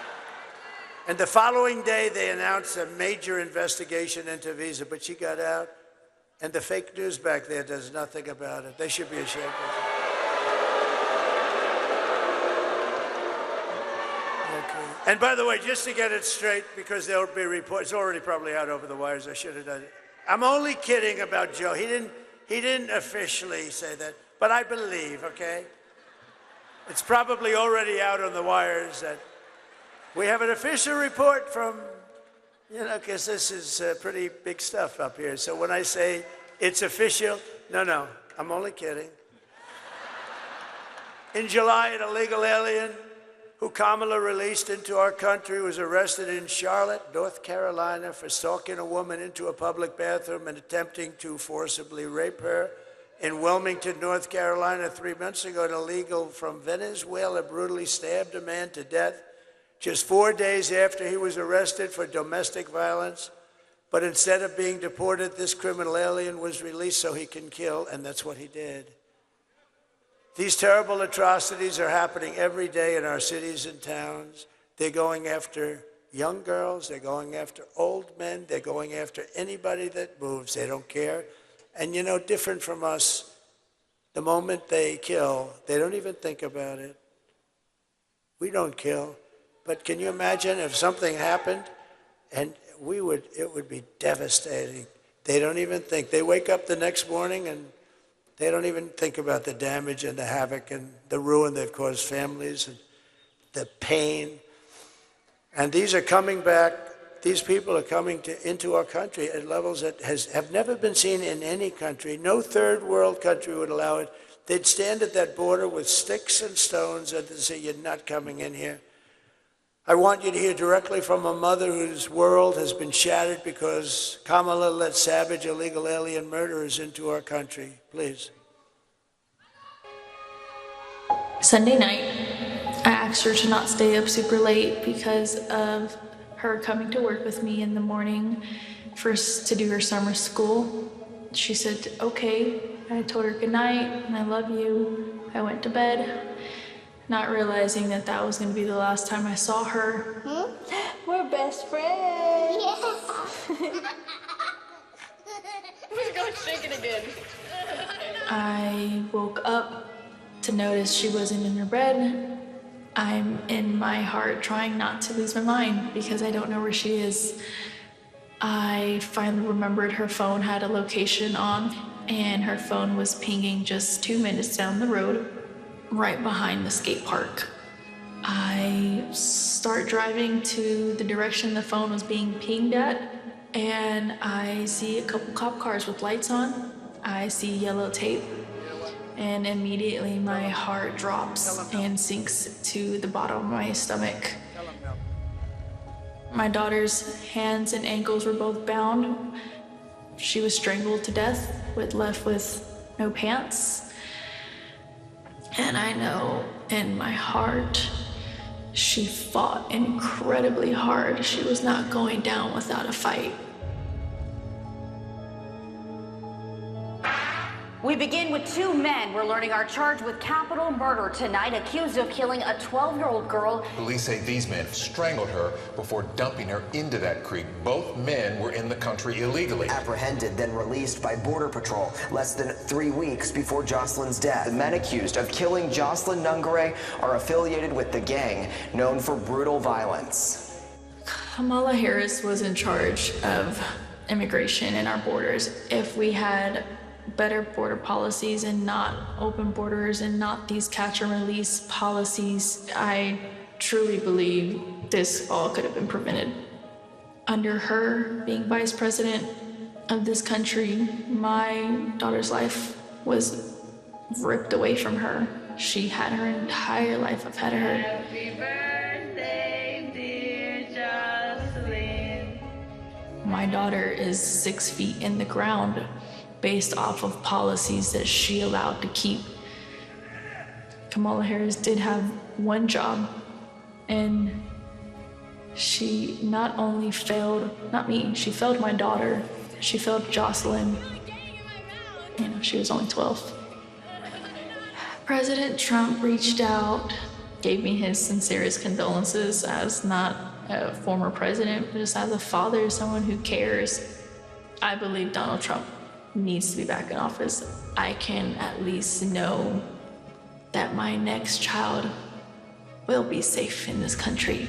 And the following day, they announced a major investigation into Visa, but she got out. And the fake news back there does nothing about it. They should be ashamed of it. Okay. And by the way, just to get it straight, because there'll be reports, it's already probably out over the wires, I should have done it. I'm only kidding about Joe. He didn't officially say that, but I believe, okay? It's probably already out on the wires that we have an official report from, because this is pretty big stuff up here. So when I say it's official, no, I'm only kidding. In July, an illegal alien who Kamala released into our country was arrested in Charlotte, North Carolina, for stalking a woman into a public bathroom and attempting to forcibly rape her. In Wilmington, North Carolina, 3 months ago, an illegal from Venezuela brutally stabbed a man to death just 4 days after he was arrested for domestic violence. But instead of being deported, this criminal alien was released so he can kill, and that's what he did. These terrible atrocities are happening every day in our cities and towns. They're going after young girls, they're going after old men, they're going after anybody that moves. They don't care. And different from us, the moment they kill, they don't even think about it. We don't kill. But can you imagine if something happened and it would be devastating. They don't even think. They wake up the next morning and they don't even think about the damage and the havoc and the ruin they've caused families and the pain. And these are coming back. These people are coming into our country at levels that have never been seen in any country. No third world country would allow it. They'd stand at that border with sticks and stones and they'd say, "You're not coming in here." I want you to hear directly from a mother whose world has been shattered because Kamala let savage illegal alien murderers into our country. Please. Sunday night, I asked her to not stay up super late because of her coming to work with me in the morning first to do her summer school. She said, okay. I told her good night and I love you. I went to bed, not realizing that that was going to be the last time I saw her. We're best friends. Yeah. We're going to shake it again. I woke up to notice she wasn't in her bed. I'm in my heart trying not to lose my mind because I don't know where she is. I finally remembered her phone had a location on and her phone was pinging just 2 minutes down the road, right behind the skate park. I start driving to the direction the phone was being pinged at, and I see a couple cop cars with lights on. I see yellow tape, and immediately my heart drops and sinks to the bottom of my stomach. My daughter's hands and ankles were both bound. She was strangled to death, left with no pants. And I know in my heart, she fought incredibly hard. She was not going down without a fight. We begin with 2 men we're learning are charged with capital murder tonight, accused of killing a 12-year-old girl. Police say these men strangled her before dumping her into that creek. Both men were in the country illegally. Apprehended, then released by Border Patrol less than 3 weeks before Jocelyn's death. The men accused of killing Jocelyn Nungare are affiliated with the gang known for brutal violence. Kamala Harris was in charge of immigration and our borders. If we had better border policies and not open borders and not these catch and release policies, I truly believe this all could have been prevented. Under her being vice president of this country, my daughter's life was ripped away from her. She had her entire life ahead of her. Happy birthday, dear Jocelyn. My daughter is 6 feet in the ground based off of policies that she allowed to keep. Kamala Harris did have one job, and she not only failed, not me, she failed my daughter, she failed Jocelyn. She was only 12. President Trump reached out, gave me his sincerest condolences as not a former president, but just as a father, someone who cares. I believe Donald Trump needs to be back in office. I can at least know that my next child will be safe in this country.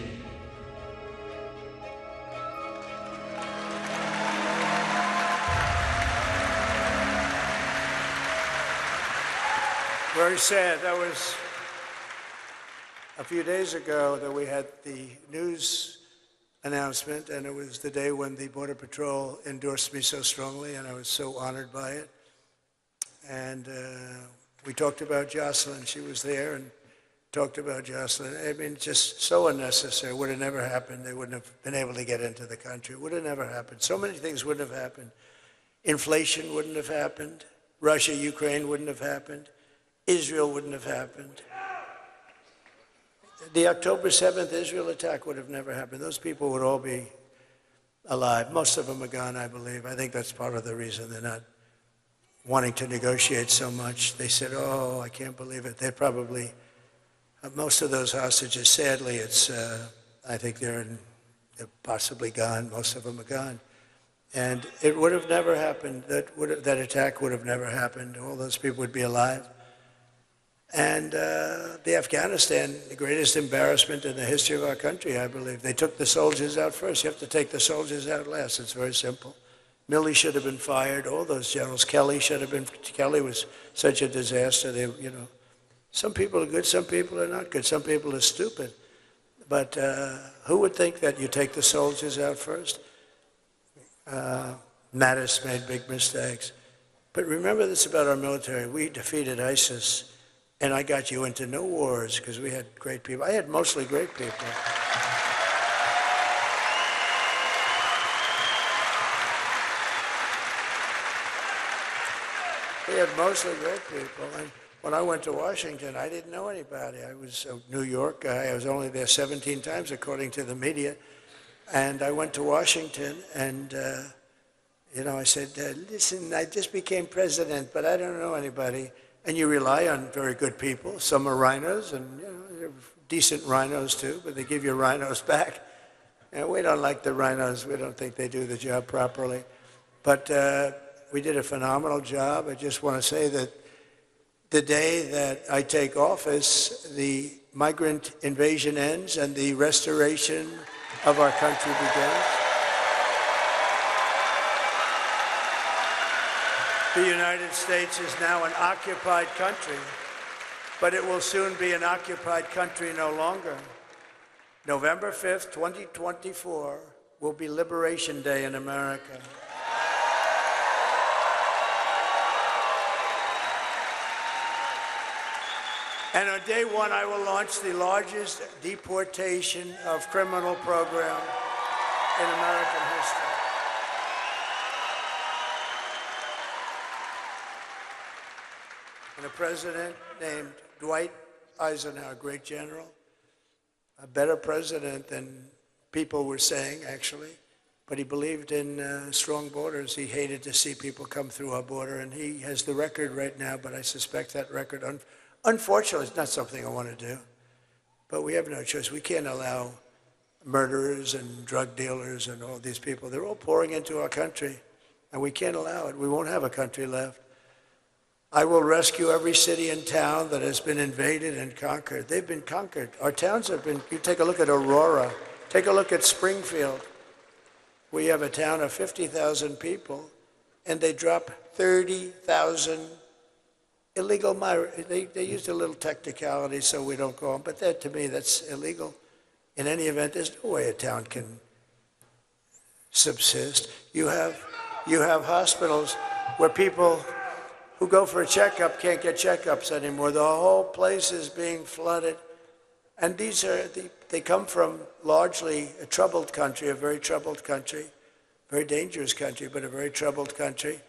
Very sad. That was a few days ago that we had the news announcement, and it was the day when the Border Patrol endorsed me so strongly, and I was so honored by it. And we talked about Jocelyn. She was there and talked about Jocelyn. I mean, just so unnecessary. Would have never happened. They wouldn't have been able to get into the country. Would have never happened. So many things wouldn't have happened. Inflation wouldn't have happened. Russia, Ukraine wouldn't have happened. Israel wouldn't have happened. The October 7th Israel attack would have never happened. Those people would all be alive. Most of them are gone, I believe. I think that's part of the reason they're not wanting to negotiate so much. They said, oh, I can't believe it. They're probably, most of those hostages, sadly, I think they're possibly gone. Most of them are gone. And it would have never happened. That attack would have never happened. All those people would be alive. And the Afghanistan, the greatest embarrassment in the history of our country, I believe. They took the soldiers out first. You have to take the soldiers out last. It's very simple. Milley should have been fired. All those generals. Kelly should have been. Kelly was such a disaster. Some people are good. Some people are not good. Some people are stupid. But who would think that you take the soldiers out first? Mattis made big mistakes. But remember this about our military. We defeated ISIS. And I got you into no wars because we had great people. I had mostly great people. We had mostly great people. And when I went to Washington, I didn't know anybody. I was a New York guy. I was only there 17 times, according to the media. And I went to Washington, and I said, listen, I just became president, but I don't know anybody. And you rely on very good people. Some are rhinos, and they're decent rhinos too, but they give you rhinos back. And we don't like the rhinos. We don't think they do the job properly. But we did a phenomenal job. I just want to say that the day that I take office, the migrant invasion ends and the restoration of our country begins. The United States is now an occupied country, but it will soon be an occupied country no longer. November 5th, 2024 will be Liberation Day in America. And on day one, I will launch the largest deportation of criminal program in American history. And a president named Dwight Eisenhower, great general, a better president than people were saying, actually. But he believed in strong borders. He hated to see people come through our border, and he has the record right now, but I suspect that record, unfortunately, it's not something I want to do. But we have no choice. We can't allow murderers and drug dealers and all these people. They're all pouring into our country, and we can't allow it. We won't have a country left. I will rescue every city and town that has been invaded and conquered. They've been conquered. Our towns have been, you take a look at Aurora, take a look at Springfield. We have a town of 50,000 people, and they drop 30,000 illegal migrants. They used a little technicality so we don't call them, but that, to me, that's illegal. In any event, there's no way a town can subsist. You have hospitals where people who go for a checkup can't get checkups anymore. The whole place is being flooded. And they come from largely a troubled country, a very troubled country, very dangerous country, but a very troubled country.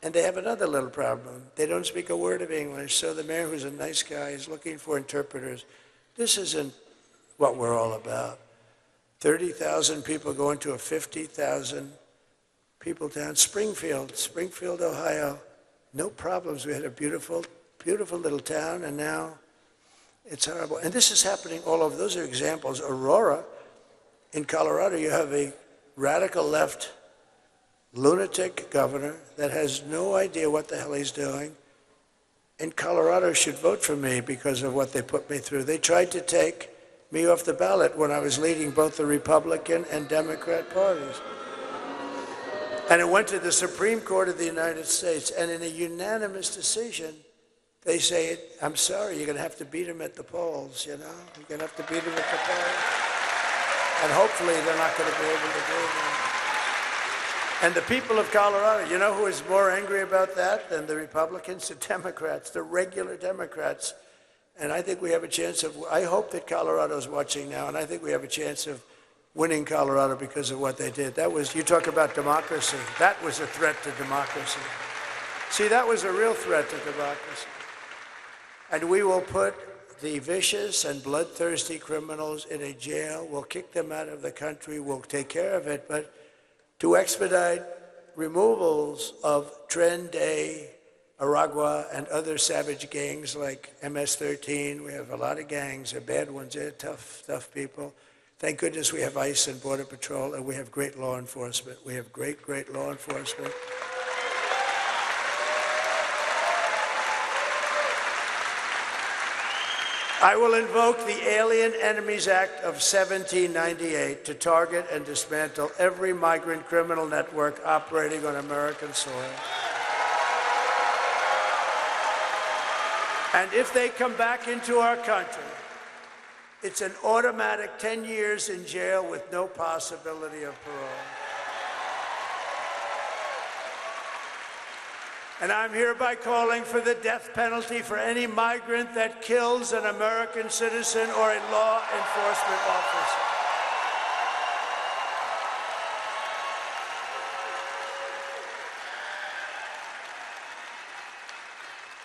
And they have another little problem. They don't speak a word of English, so the mayor, who's a nice guy, is looking for interpreters. This isn't what we're all about. 30,000 people going to a 50,000 people town. Springfield, Ohio. No problems. We had a beautiful, beautiful little town, and now it's horrible. And this is happening all over. Those are examples. Aurora, in Colorado, you have a radical left lunatic governor that has no idea what the hell he's doing. And Colorado should vote for me because of what they put me through. They tried to take me off the ballot when I was leading both the Republican and Democrat parties. And it went to the Supreme Court of the United States, and in a unanimous decision, they say, I'm sorry, you're going to have to beat them at the polls, you know? You're going to have to beat them at the polls. And hopefully they're not going to be able to do that. And the people of Colorado, you know who is more angry about that than the Republicans? The Democrats, the regular Democrats. And I think we have a chance of, I hope that Colorado's watching now, and I think we have a chance of winning Colorado because of what they did. That was, you talk about democracy. That was a threat to democracy. See, that was a real threat to democracy. And we will put the vicious and bloodthirsty criminals in a jail. We'll kick them out of the country. We'll take care of it. But to expedite removals of Tren de Aragua and other savage gangs like MS-13, we have a lot of gangs. They're bad ones. They're tough people. Thank goodness we have ICE and Border Patrol, and we have great law enforcement. We have great law enforcement. I will invoke the Alien Enemies Act of 1798 to target and dismantle every migrant criminal network operating on American soil. And if they come back into our country, it's an automatic 10 years in jail with no possibility of parole. And I'm hereby calling for the death penalty for any migrant that kills an American citizen or a law enforcement officer.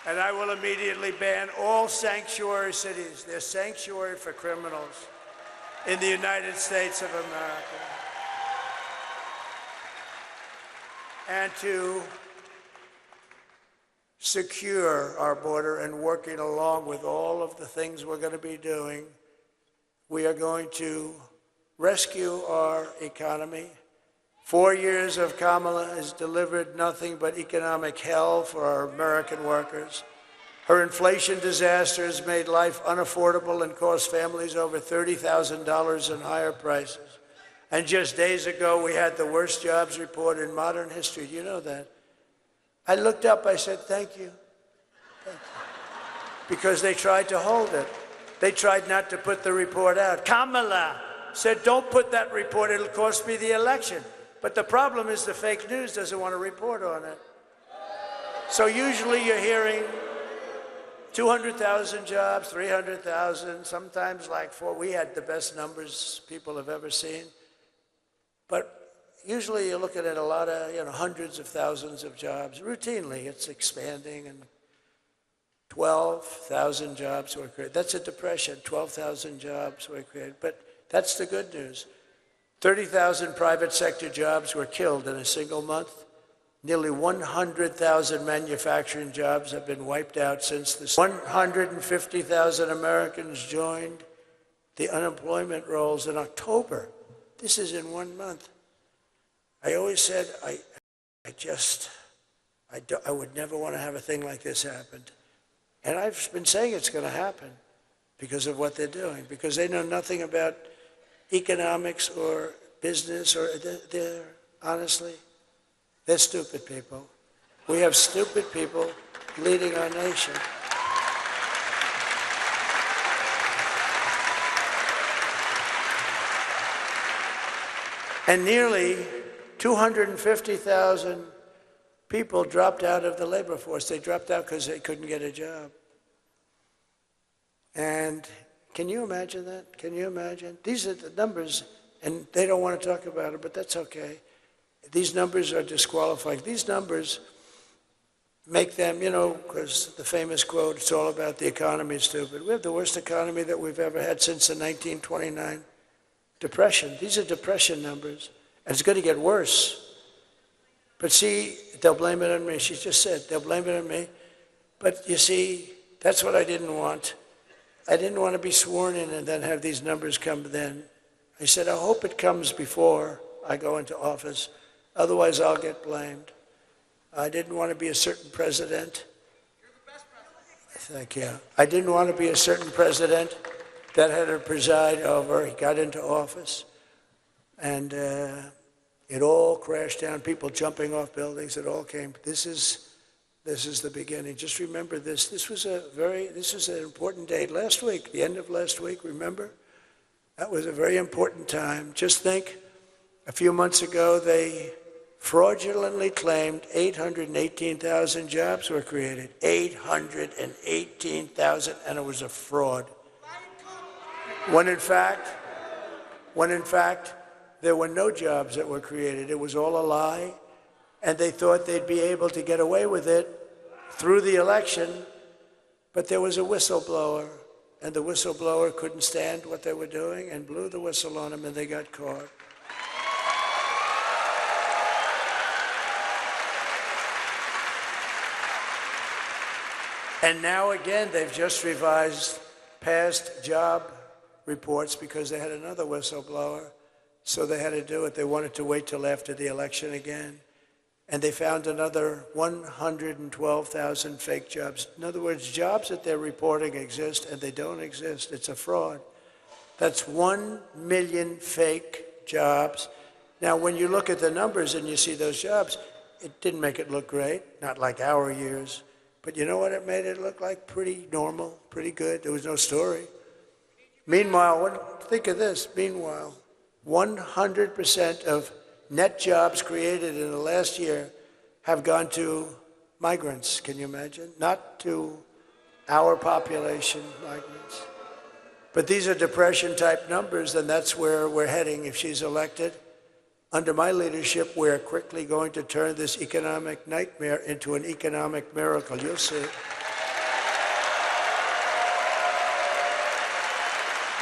And I will immediately ban all sanctuary cities. They're sanctuary for criminals in the United States of America. And to secure our border and working along with all of the things we're going to be doing, we are going to rescue our economy. 4 years of Kamala has delivered nothing but economic hell for our American workers. Her inflation disaster has made life unaffordable and cost families over $30,000 in higher prices. And just days ago, we had the worst jobs report in modern history. You know that. I looked up, I said, thank you. Thank you. Because they tried to hold it. They tried not to put the report out. Kamala said, don't put that report, it'll cost me the election. But the problem is the fake news doesn't want to report on it. So usually you're hearing 200,000 jobs, 300,000, sometimes like 4. We had the best numbers people have ever seen. But usually you're looking at a lot of, hundreds of thousands of jobs. Routinely, it's expanding, and 12,000 jobs were created. That's a depression, 12,000 jobs were created. But that's the good news. 30,000 private sector jobs were killed in a single month. Nearly 100,000 manufacturing jobs have been wiped out since this. 150,000 Americans joined the unemployment rolls in October. This is in 1 month. I always said I would never want to have a thing like this happen. And I've been saying it's going to happen because of what they're doing, because they know nothing about economics or business, or honestly, they're stupid people. We have stupid people leading our nation. And nearly 250,000 people dropped out of the labor force. They dropped out because they couldn't get a job. And can you imagine that? Can you imagine? These are the numbers, and they don't want to talk about it, but that's okay. These numbers are disqualifying. These numbers make them, because the famous quote, it's all about the economy, stupid. We have the worst economy that we've ever had since the 1929 Depression. These are depression numbers, and it's going to get worse. But see, they'll blame it on me. She just said, they'll blame it on me. But you see, that's what I didn't want. I didn't want to be sworn in and then have these numbers come then. I said, I hope it comes before I go into office. Otherwise, I'll get blamed. I didn't want to be a certain president. You're the best president. Thank you. I didn't want to be a certain president that had to preside over. He got into office, and it all crashed down. People jumping off buildings. It all came. This is This is the beginning. Just remember this. This was an important date last week, the end of last week, remember? That was a very important time. Just think, a few months ago, they fraudulently claimed 818,000 jobs were created. 818,000, and it was a fraud. When in fact, there were no jobs that were created. It was all a lie, and they thought they'd be able to get away with it through the election, but there was a whistleblower, and the whistleblower couldn't stand what they were doing and blew the whistle on them, and they got caught. And now again, they've just revised past job reports because they had another whistleblower, so they had to do it. They wanted to wait till after the election again. And they found another 112,000 fake jobs. In other words, jobs that they're reporting exist and they don't exist. It's a fraud. That's 1 million fake jobs. Now, when you look at the numbers and you see those jobs, it didn't make it look great, not like our years. But you know what it made it look like? Pretty normal, pretty good. There was no story. Meanwhile, think of this. Meanwhile, 100% of net jobs created in the last year have gone to migrants. Can you imagine? Not to our population, migrants. But these are depression-type numbers, and that's where we're heading if she's elected. Under my leadership, we're quickly going to turn this economic nightmare into an economic miracle. You'll see.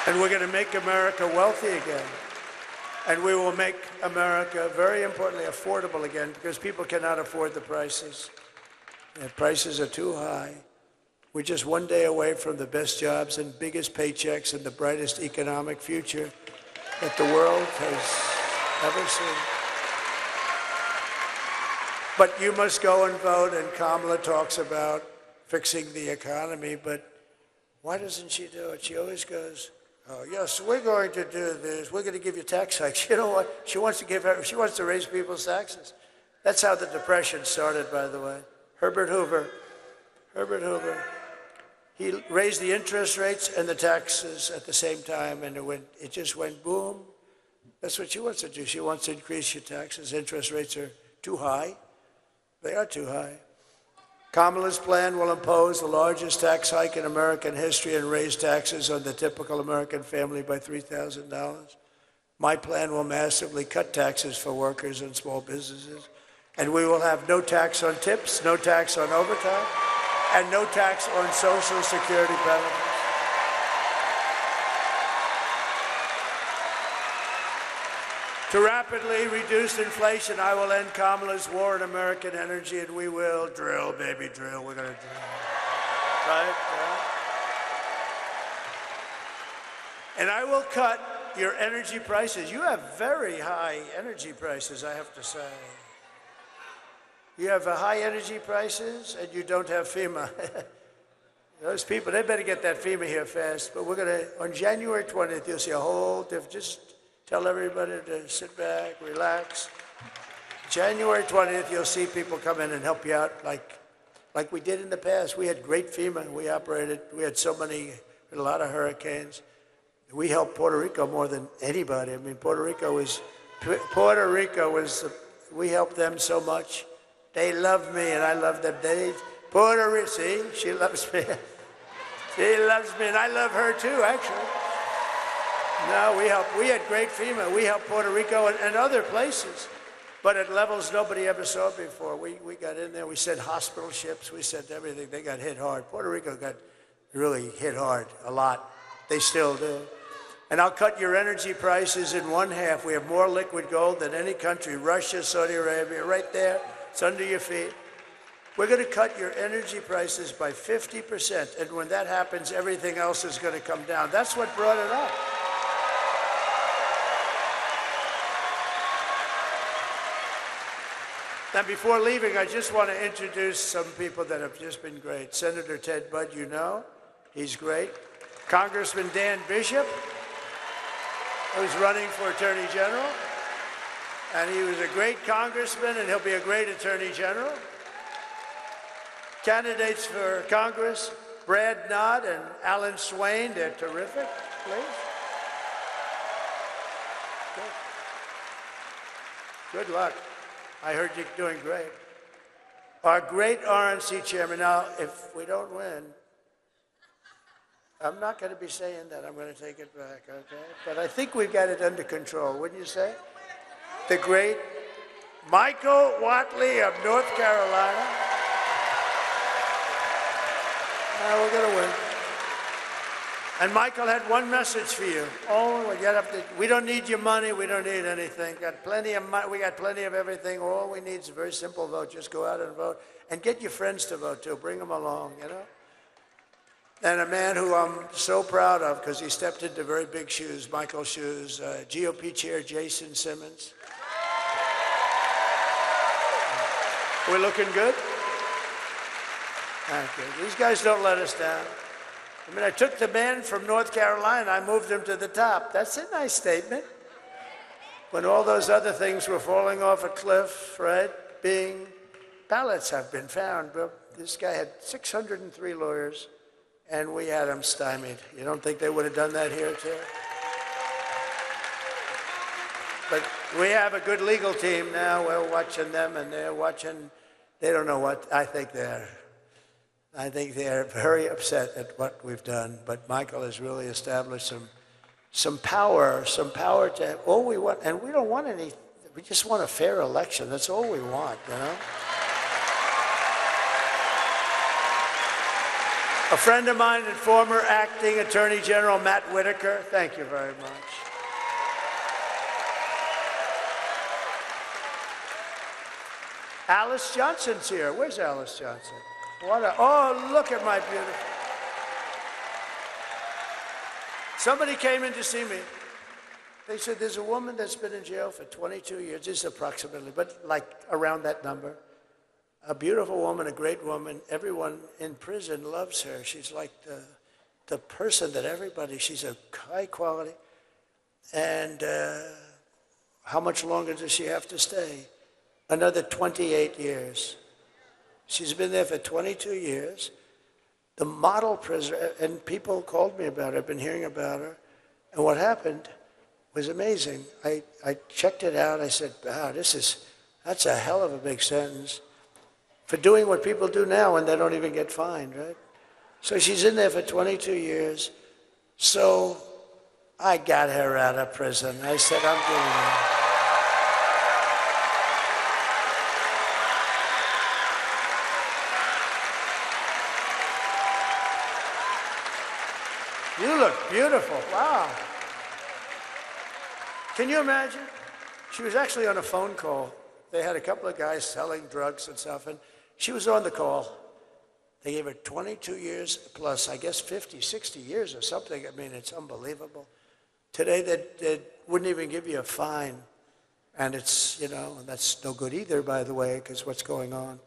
And we're going to make America wealthy again. And we will make America, very importantly, affordable again, because people cannot afford the prices. The prices are too high. We're just one day away from the best jobs and biggest paychecks and the brightest economic future that the world has ever seen. But you must go and vote, and Kamala talks about fixing the economy, but why doesn't she do it? She always goes, oh, yes, we're going to do this. We're going to give you tax hikes. You know what? She wants to raise people's taxes. That's how the Depression started, by the way. Herbert Hoover, he raised the interest rates and the taxes at the same time, and it just went boom. That's what she wants to do. She wants to increase your taxes. Interest rates are too high. They are too high. Kamala's plan will impose the largest tax hike in American history and raise taxes on the typical American family by $3,000. My plan will massively cut taxes for workers and small businesses. And we will have no tax on tips, no tax on overtime, and no tax on Social Security benefits. To rapidly reduce inflation, I will end Kamala's war on American energy, and we will drill, baby, drill. We're going to drill. Right? Yeah. And I will cut your energy prices. You have very high energy prices, I have to say. You have high energy prices, and you don't have FEMA. Those people, they better get that FEMA here fast. But we're going to, on January 20th, you'll see a whole different, just tell everybody to sit back, relax. January 20th, you'll see people come in and help you out like we did in the past. We had great FEMA. We had so many, a lot of hurricanes. We helped Puerto Rico more than anybody. I mean, we helped them so much. They love me and I love them. Puerto Rico, see, she loves me. She loves me and I love her too, actually. No, we had great FEMA. We helped Puerto Rico and other places, but at levels nobody ever saw before. We got in there. We sent hospital ships. We sent everything. They got hit hard. Puerto Rico got really hit hard, a lot. They still do. And I'll cut your energy prices in one half. We have more liquid gold than any country. Russia, Saudi Arabia, right there. It's under your feet. We're going to cut your energy prices by 50%. And when that happens, everything else is going to come down. That's what brought it up. Now, before leaving, I just want to introduce some people that have just been great. Senator Ted Budd, you know, he's great. Congressman Dan Bishop, who's running for Attorney General. And he was a great congressman, and he'll be a great Attorney General. Candidates for Congress, Brad Knott and Alan Swain. They're terrific, please. Good luck. I heard you're doing great. Our great RNC chairman. Now, if we don't win, I'm not going to be saying that. I'm going to take it back, okay? But I think we've got it under control, wouldn't you say? The great Michael Whatley of North Carolina. Now we're going to win. And Michael had one message for you. Oh, we don't need your money. We don't need anything. Got plenty of money. We got plenty of everything. All we need is a very simple vote. Just go out and vote. And get your friends to vote, too. Bring them along, you know? And a man who I'm so proud of because he stepped into very big shoes, Michael's shoes, GOP Chair Jason Simmons. We're looking good? Thank you. These guys don't let us down. I mean, I took the man from North Carolina, I moved him to the top. That's a nice statement. When all those other things were falling off a cliff, right? Ballots have been found. But this guy had 603 lawyers, and we had him stymied. You don't think they would have done that here, too? But we have a good legal team now. We're watching them, and they're watching. They don't know what I think they're very upset at what we've done. But Michael has really established some power to all we want. And we don't want any, we just want a fair election. That's all we want, you know? A friend of mine and former acting Attorney General Matt Whitaker, thank you very much. Alice Johnson's here. Where's Alice Johnson? Oh, look at my beautiful. Somebody came in to see me. They said, there's a woman that's been in jail for 22 years, just approximately, but like around that number. A beautiful woman, a great woman. Everyone in prison loves her. She's like the person that she's a high quality. And how much longer does she have to stay? Another 28 years. She's been there for 22 years. The model prisoner, and people called me about her, I've been hearing about her. And what happened was amazing. I checked it out. I said, wow, that's a hell of a big sentence for doing what people do now and they don't even get fined, right? So she's in there for 22 years. So I got her out of prison. I said, I'm getting her. You look beautiful. Wow. Can you imagine? She was actually on a phone call. They had a couple of guys selling drugs and stuff, and she was on the call. They gave her 22 years plus, I guess 50, 60 years or something. I mean, it's unbelievable. Today, they wouldn't even give you a fine. And it's, you know, and that's no good either, by the way, because what's going on.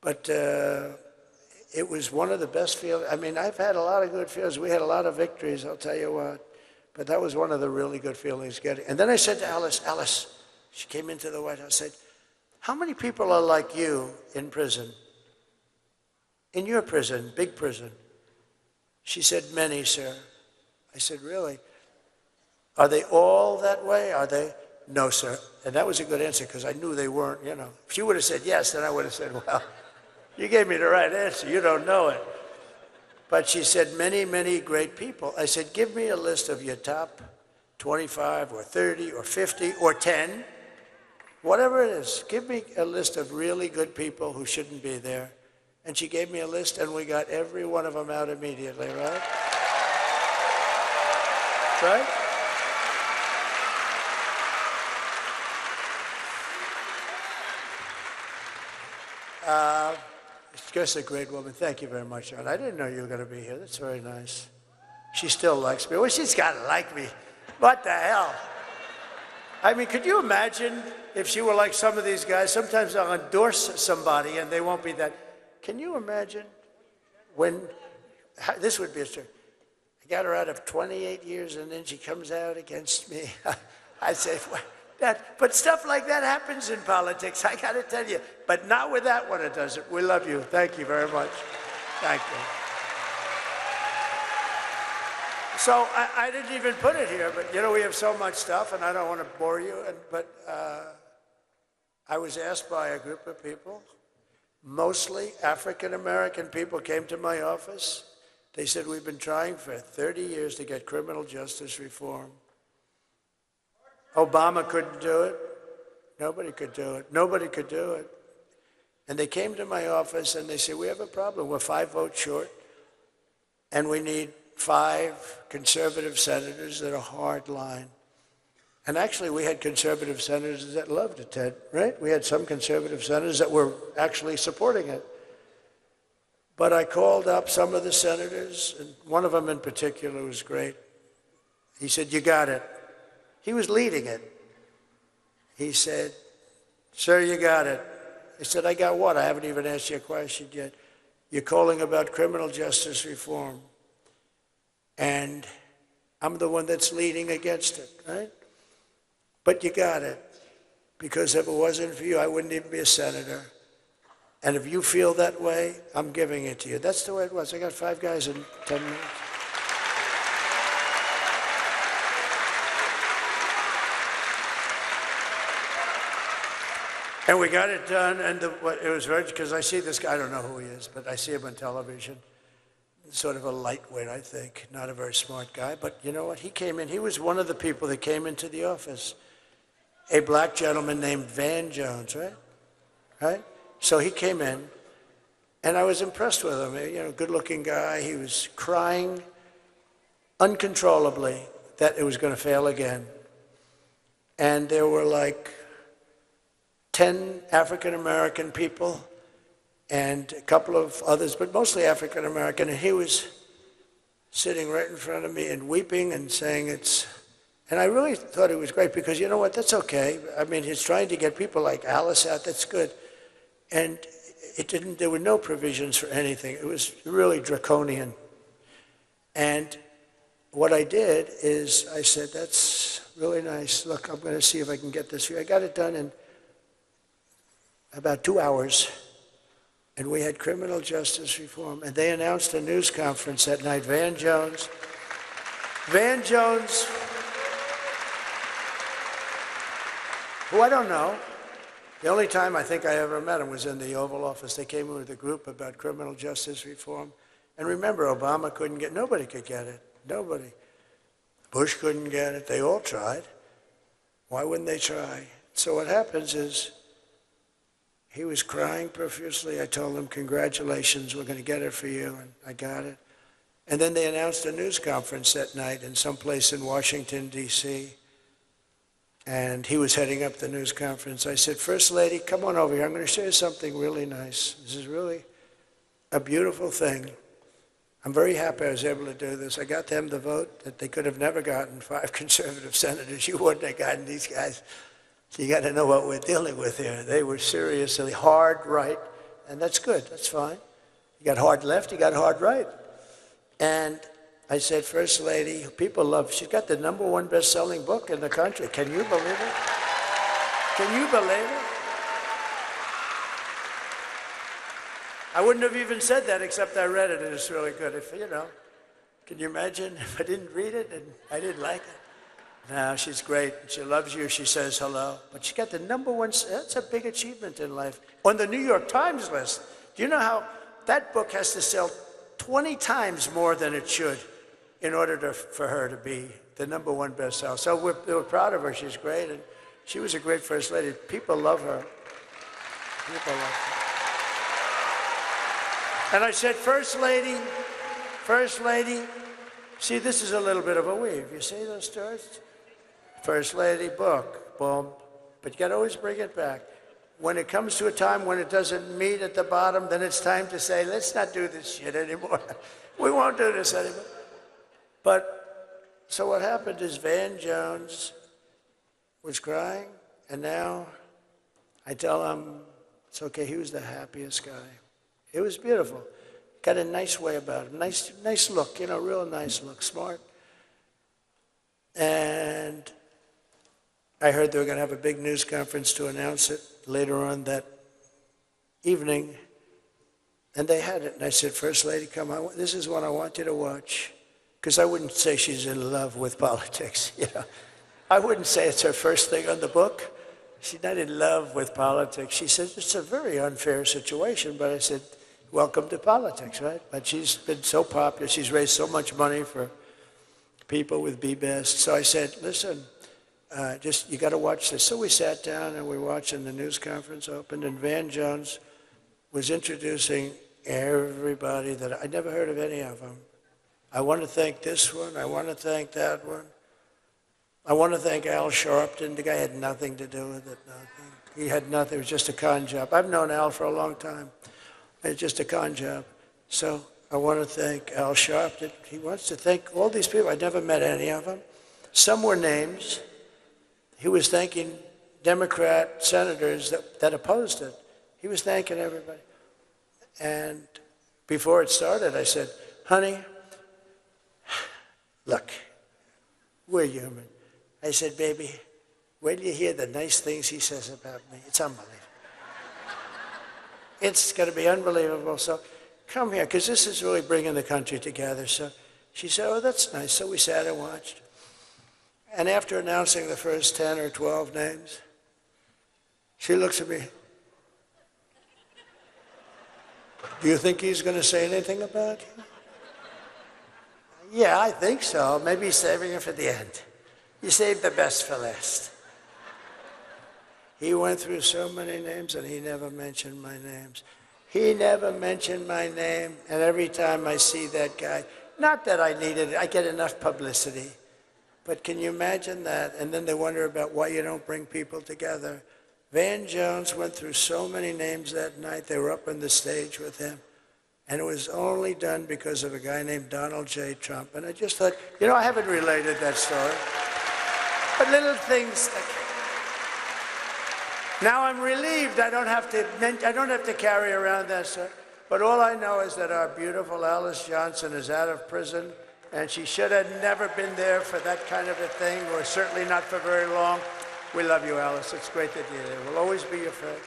But it was one of the best feelings. I mean, I've had a lot of good feelings. We had a lot of victories, I'll tell you what. But that was one of the really good feelings getting. And then I said to Alice, she came into the White House, I said, how many people are like you in prison? In your prison, big prison? She said, many, sir. I said, really? Are they all that way? Are they? No, sir. And that was a good answer because I knew they weren't, you know. If she would have said yes, then I would have said, well, you gave me the right answer. You don't know it. But she said, many, many great people. I said, give me a list of your top 25 or 30 or 50 or 10, whatever it is. Give me a list of really good people who shouldn't be there. And she gave me a list, and we got every one of them out immediately, right? Right? She's just a great woman. Thank you very much, John. I didn't know you were going to be here. That's very nice. She still likes me. Well, she's got to like me. What the hell? I mean, could you imagine if she were like some of these guys? Sometimes I'll endorse somebody and they won't be that. Can you imagine when, this would be a story. I got her out of 28 years and then she comes out against me. I say, But stuff like that happens in politics, I got to tell you. But not with that one, it doesn't. We love you. Thank you very much. Thank you. So I didn't even put it here, but you know, we have so much stuff, and I don't want to bore you, but I was asked by a group of people, mostly African-American people, came to my office. They said, we've been trying for 30 years to get criminal justice reform. Obama couldn't do it. Nobody could do it. Nobody could do it. And they came to my office and they said, we have a problem. We're 5 votes short, and we need 5 conservative senators that are hard line. And actually, we had conservative senators that loved it, Ted, right? We had some conservative senators that were actually supporting it. But I called up some of the senators, and one of them in particular was great. He said, you got it. He was leading it. He said, sir, you got it. I said, I got what? I haven't even asked you a question yet. You're calling about criminal justice reform. And I'm the one that's leading against it, right? But you got it. Because if it wasn't for you, I wouldn't even be a senator. And if you feel that way, I'm giving it to you. That's the way it was. I got 5 guys in 10 minutes. And we got it done, and it was very, because I see this guy, I don't know who he is, but I see him on television. Sort of a lightweight, I think, not a very smart guy, but you know what? He came in, he was one of the people that came into the office. A black gentleman named Van Jones, right? Right? So he came in, and I was impressed with him. You know, good-looking guy. He was crying uncontrollably that it was going to fail again. And there were like 10 African-American people and a couple of others, but mostly African-American, and he was sitting right in front of me and weeping and saying it's, and I really thought it was great because you know what, that's okay. I mean, he's trying to get people like Alice out, that's good. And it didn't, there were no provisions for anything. It was really draconian. And what I did is I said, that's really nice. Look, I'm going to see if I can get this for you. I got it done in about 2 hours. And we had criminal justice reform. And they announced a news conference that night. Van Jones, who I don't know. The only time I think I ever met him was in the Oval Office. They came in with a group about criminal justice reform. And remember, Obama couldn't get, nobody could get it. Nobody. Bush couldn't get it. They all tried. Why wouldn't they try? So what happens is, he was crying profusely. I told him, congratulations, we're going to get it for you, and I got it. And then they announced a news conference that night in some place in Washington, D.C., and he was heading up the news conference. I said, First Lady, come on over here. I'm going to show you something really nice. This is really a beautiful thing. I'm very happy I was able to do this. I got them the vote that they could have never gotten, 5 conservative senators. You wouldn't have gotten these guys. So you got to know what we're dealing with here. They were seriously hard right, and that's good. That's fine. You got hard left, you got hard right. And I said, First Lady, people love, she's got the #1 best-selling book in the country. Can you believe it? Can you believe it? I wouldn't have even said that except I read it, and it's really good. If, you know, can you imagine if I didn't read it and I didn't like it? No, she's great. She loves you. She says hello. But she got the #1. That's a big achievement in life. On the New York Times list, do you know how that book has to sell 20 times more than it should in order for her to be the #1 bestseller? So we're proud of her. She's great. And she was a great First Lady. People love her. People love her. And I said, First Lady, see, this is a little bit of a weave. You see those stories? First Lady book, boom. But you got to always bring it back. When it comes to a time when it doesn't meet at the bottom, then it's time to say, let's not do this shit anymore. We won't do this anymore. But, so what happened is Van Jones was crying, and now I tell him, it's okay, he was the happiest guy. It was beautiful. Got a nice way about him, nice look, you know, real nice look, smart. And I heard they were going to have a big news conference to announce it later on that evening. And they had it. And I said, First Lady, come on. This is one I want you to watch. Because I wouldn't say she's in love with politics. You know, I wouldn't say it's her first thing on the book. She's not in love with politics. She says, it's a very unfair situation. But I said, welcome to politics, right? But she's been so popular. She's raised so much money for people with B-Best. So I said, listen, you got to watch this. So we sat down and we were watching the news conference opened, and Van Jones was introducing everybody that I never heard of any of them. I want to thank this one. I want to thank that one. I want to thank Al Sharpton. The guy had nothing to do with it, nothing. He had nothing. It was just a con job. I've known Al for a long time. It's just a con job. So I want to thank Al Sharpton. He wants to thank all these people. I never met any of them. Some were names. He was thanking Democrat senators that opposed it. He was thanking everybody. And before it started, I said, honey, look, we're human. I said, baby, wait till you hear the nice things he says about me. It's unbelievable. It's going to be unbelievable. So come here, because this is really bringing the country together. So she said, oh, that's nice. So we sat and watched. And after announcing the first 10 or 12 names, she looks at me. Do you think he's going to say anything about you? Yeah, I think so. Maybe he's saving it for the end. You saved the best for last. He went through so many names and he never mentioned my names. He never mentioned my name, and every time I see that guy, not that I needed it, I get enough publicity, but can you imagine that? And then they wonder about why you don't bring people together. Van Jones went through so many names that night. They were up on the stage with him. And it was only done because of a guy named Donald J. Trump. And I just thought, you know, I haven't related that story. But little things like, now I'm relieved I don't have to carry around that story. But all I know is that our beautiful Alice Johnson is out of prison, and she should have never been there for that kind of a thing, or certainly not for very long. We love you, Alice. It's great that you're there. We'll always be your friend.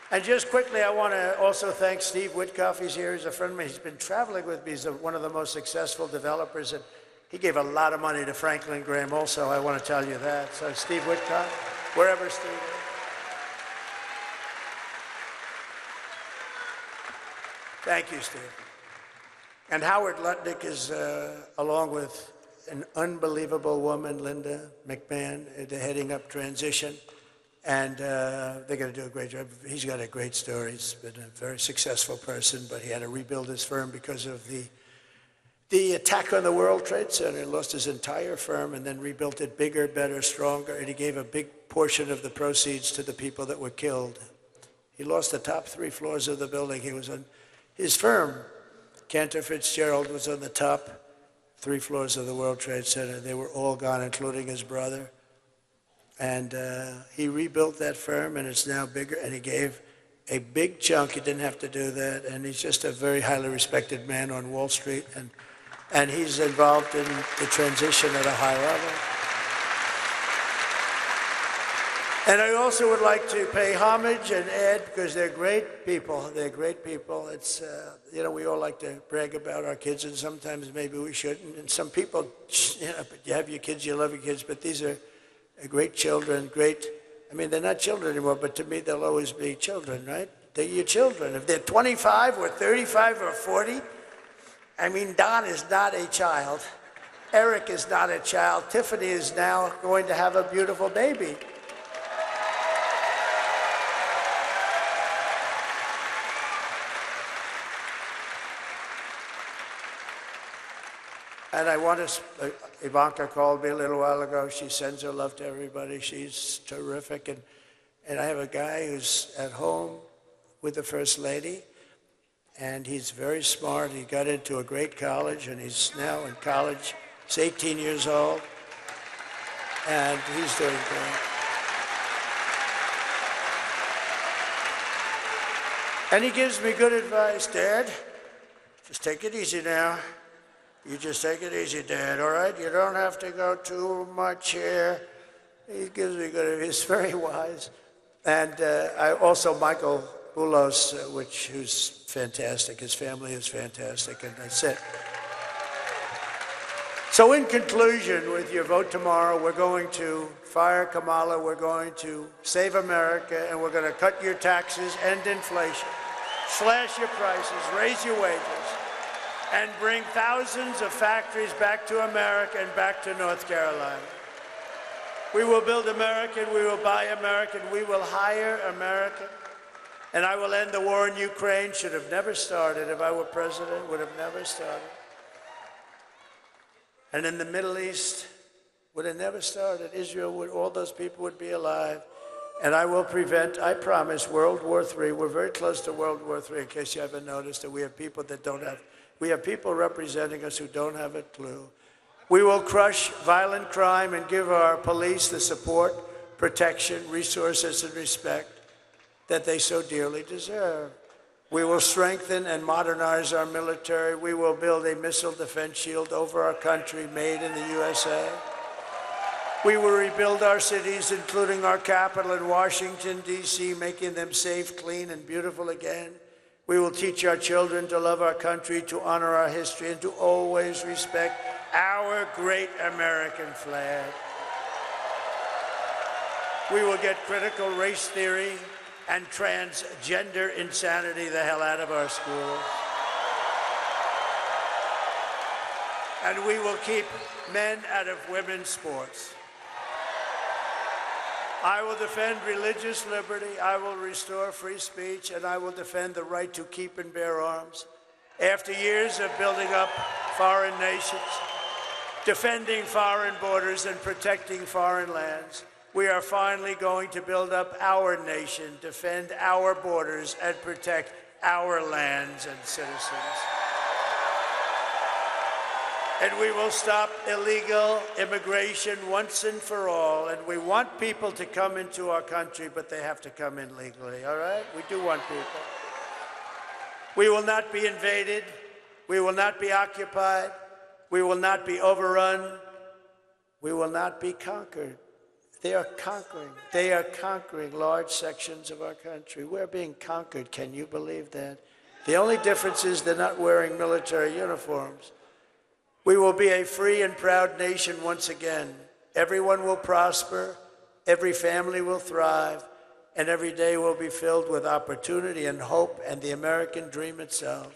And just quickly, I want to also thank Steve Witkoff. He's here. He's a friend of mine. He's been traveling with me. He's one of the most successful developers. And he gave a lot of money to Franklin Graham also. I want to tell you that. So Steve Witkoff, wherever Steve is. Thank you, Steve. And Howard Lutnick is, along with an unbelievable woman, Linda McMahon, heading up transition. And they're going to do a great job. He's got a great story. He's been a very successful person, but he had to rebuild his firm because of the attack on the World Trade Center. He lost his entire firm and then rebuilt it bigger, better, stronger, and he gave a big portion of the proceeds to the people that were killed. He lost the top 3 floors of the building. He was on his firm. Cantor Fitzgerald was on the top 3 floors of the World Trade Center. They were all gone, including his brother. And he rebuilt that firm, and it's now bigger, and he gave a big chunk. He didn't have to do that, and he's just a very highly respected man on Wall Street, and he's involved in the transition at a high level. And I also would like to pay homage and Ed, because they're great people. They're great people. It's, you know, we all like to brag about our kids, and sometimes maybe we shouldn't. And some people, you know, but you have your kids, you love your kids, but these are great children, I mean, they're not children anymore, but to me, they'll always be children, right? They're your children. If they're 25 or 35 or 40, I mean, Don is not a child. Eric is not a child. Tiffany is now going to have a beautiful baby. And I want to, Ivanka called me a little while ago. She sends her love to everybody. She's terrific. And I have a guy who's at home with the First Lady, and he's very smart. He got into a great college, and he's now in college. He's 18 years old, and he's doing great. And he gives me good advice. Dad, just take it easy now. You just take it easy, Dad, all right? You don't have to go too much here. He gives me good. He's very wise. And I also Michael Boulos, who's fantastic. His family is fantastic, and that's it. So in conclusion, with your vote tomorrow, we're going to fire Kamala, we're going to save America, and we're going to cut your taxes, end inflation, slash your prices, raise your wages, and bring thousands of factories back to America and back to North Carolina. We will build American, we will buy American, we will hire American, and I will end the war in Ukraine. Should have never started. If I were president, would have never started. And in the Middle East, would have never started. Israel, all those people would be alive. And I will prevent, I promise, World War III. We're very close to World War III, in case you haven't noticed that we have people that don't have, we have people representing us who don't have a clue. We will crush violent crime and give our police the support, protection, resources, and respect that they so dearly deserve. We will strengthen and modernize our military. We will build a missile defense shield over our country made in the USA. We will rebuild our cities, including our capital in Washington, D.C., making them safe, clean, and beautiful again. We will teach our children to love our country, to honor our history, and to always respect our great American flag. We will get critical race theory and transgender insanity the hell out of our schools. And we will keep men out of women's sports. I will defend religious liberty, I will restore free speech, and I will defend the right to keep and bear arms. After years of building up foreign nations, defending foreign borders, and protecting foreign lands, we are finally going to build up our nation, defend our borders, and protect our lands and citizens. And we will stop illegal immigration once and for all. And we want people to come into our country, but they have to come in legally, all right? We do want people. We will not be invaded. We will not be occupied. We will not be overrun. We will not be conquered. They are conquering. They are conquering large sections of our country. We're being conquered. Can you believe that? The only difference is they're not wearing military uniforms. We will be a free and proud nation once again. Everyone will prosper, every family will thrive, and every day will be filled with opportunity and hope and the American dream itself.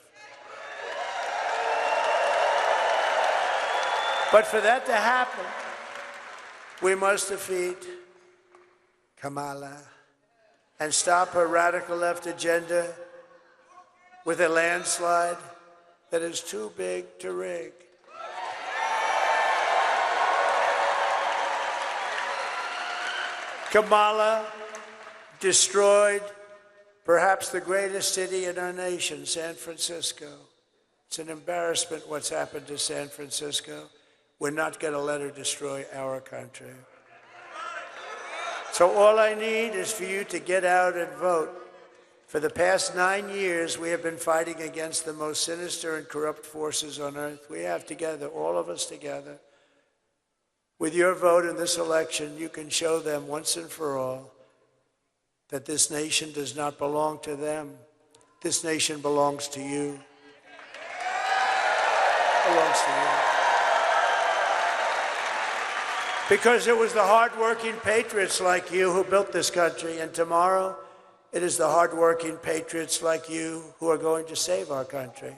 But for that to happen, we must defeat Kamala and stop her radical left agenda with a landslide that is too big to rig. Kamala destroyed perhaps the greatest city in our nation, San Francisco. It's an embarrassment what's happened to San Francisco. We're not going to let her destroy our country. So all I need is for you to get out and vote. For the past 9 years, we have been fighting against the most sinister and corrupt forces on earth. We have together, all of us together. With your vote in this election, you can show them once and for all that this nation does not belong to them. This nation belongs to you. Belongs to you. Because it was the hardworking patriots like you who built this country, and tomorrow it is the hardworking patriots like you who are going to save our country.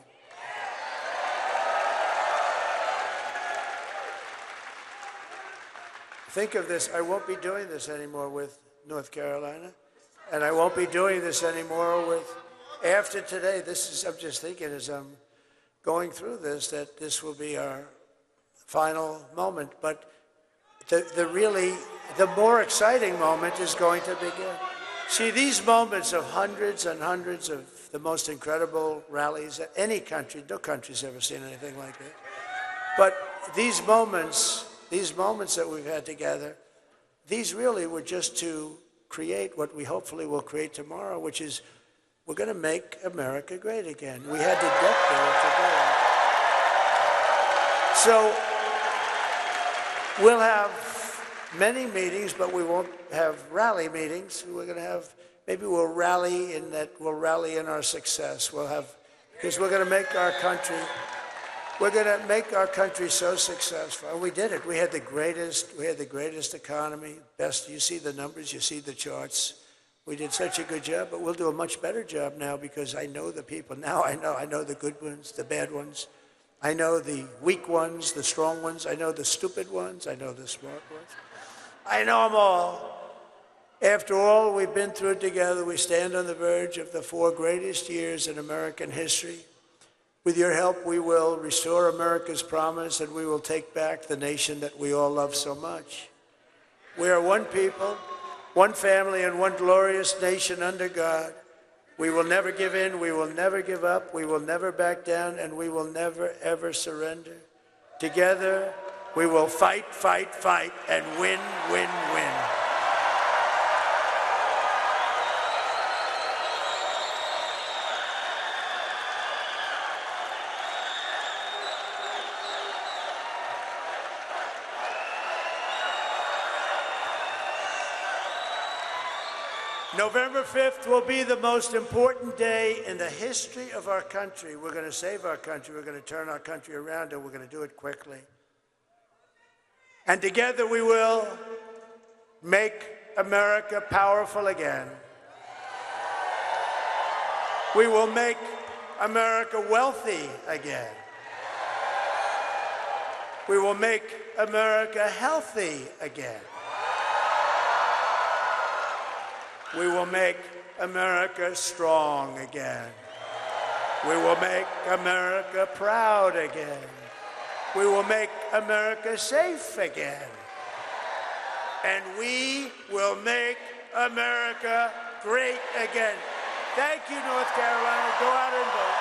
Think of this, I won't be doing this anymore with North Carolina, and I won't be doing this anymore with, after today, I'm just thinking as I'm going through this, that this will be our final moment, but the more exciting moment is going to begin. See, these moments of hundreds and hundreds of the most incredible rallies that any country, no country's ever seen anything like that. But these moments that we've had together, these really were just to create what we hopefully will create tomorrow, which is we're going to make America great again. We had to get there today. So we'll have many meetings, but we won't have rally meetings. We're going to have, maybe we'll rally in that, we'll rally in our success. We'll have, because we're going to make our country, we're going to make our country so successful. And we did it. We had the greatest economy, best. You see the numbers, you see the charts. We did such a good job, but we'll do a much better job now because I know the people. Now I know the good ones, the bad ones. I know the weak ones, the strong ones. I know the stupid ones. I know the smart ones. I know them all. After all we've been through together, we stand on the verge of the 4 greatest years in American history. With your help, we will restore America's promise and we will take back the nation that we all love so much. We are one people, one family, and one glorious nation under God. We will never give in, we will never give up, we will never back down, and we will never, ever surrender. Together, we will fight, fight, fight, and win, win, win. November 5th will be the most important day in the history of our country. We're going to save our country. We're going to turn our country around, and we're going to do it quickly. And together we will make America powerful again. We will make America wealthy again. We will make America healthy again. We will make America strong again. We will make America proud again. We will make America safe again. And we will make America great again. Thank you, North Carolina. Go out and vote.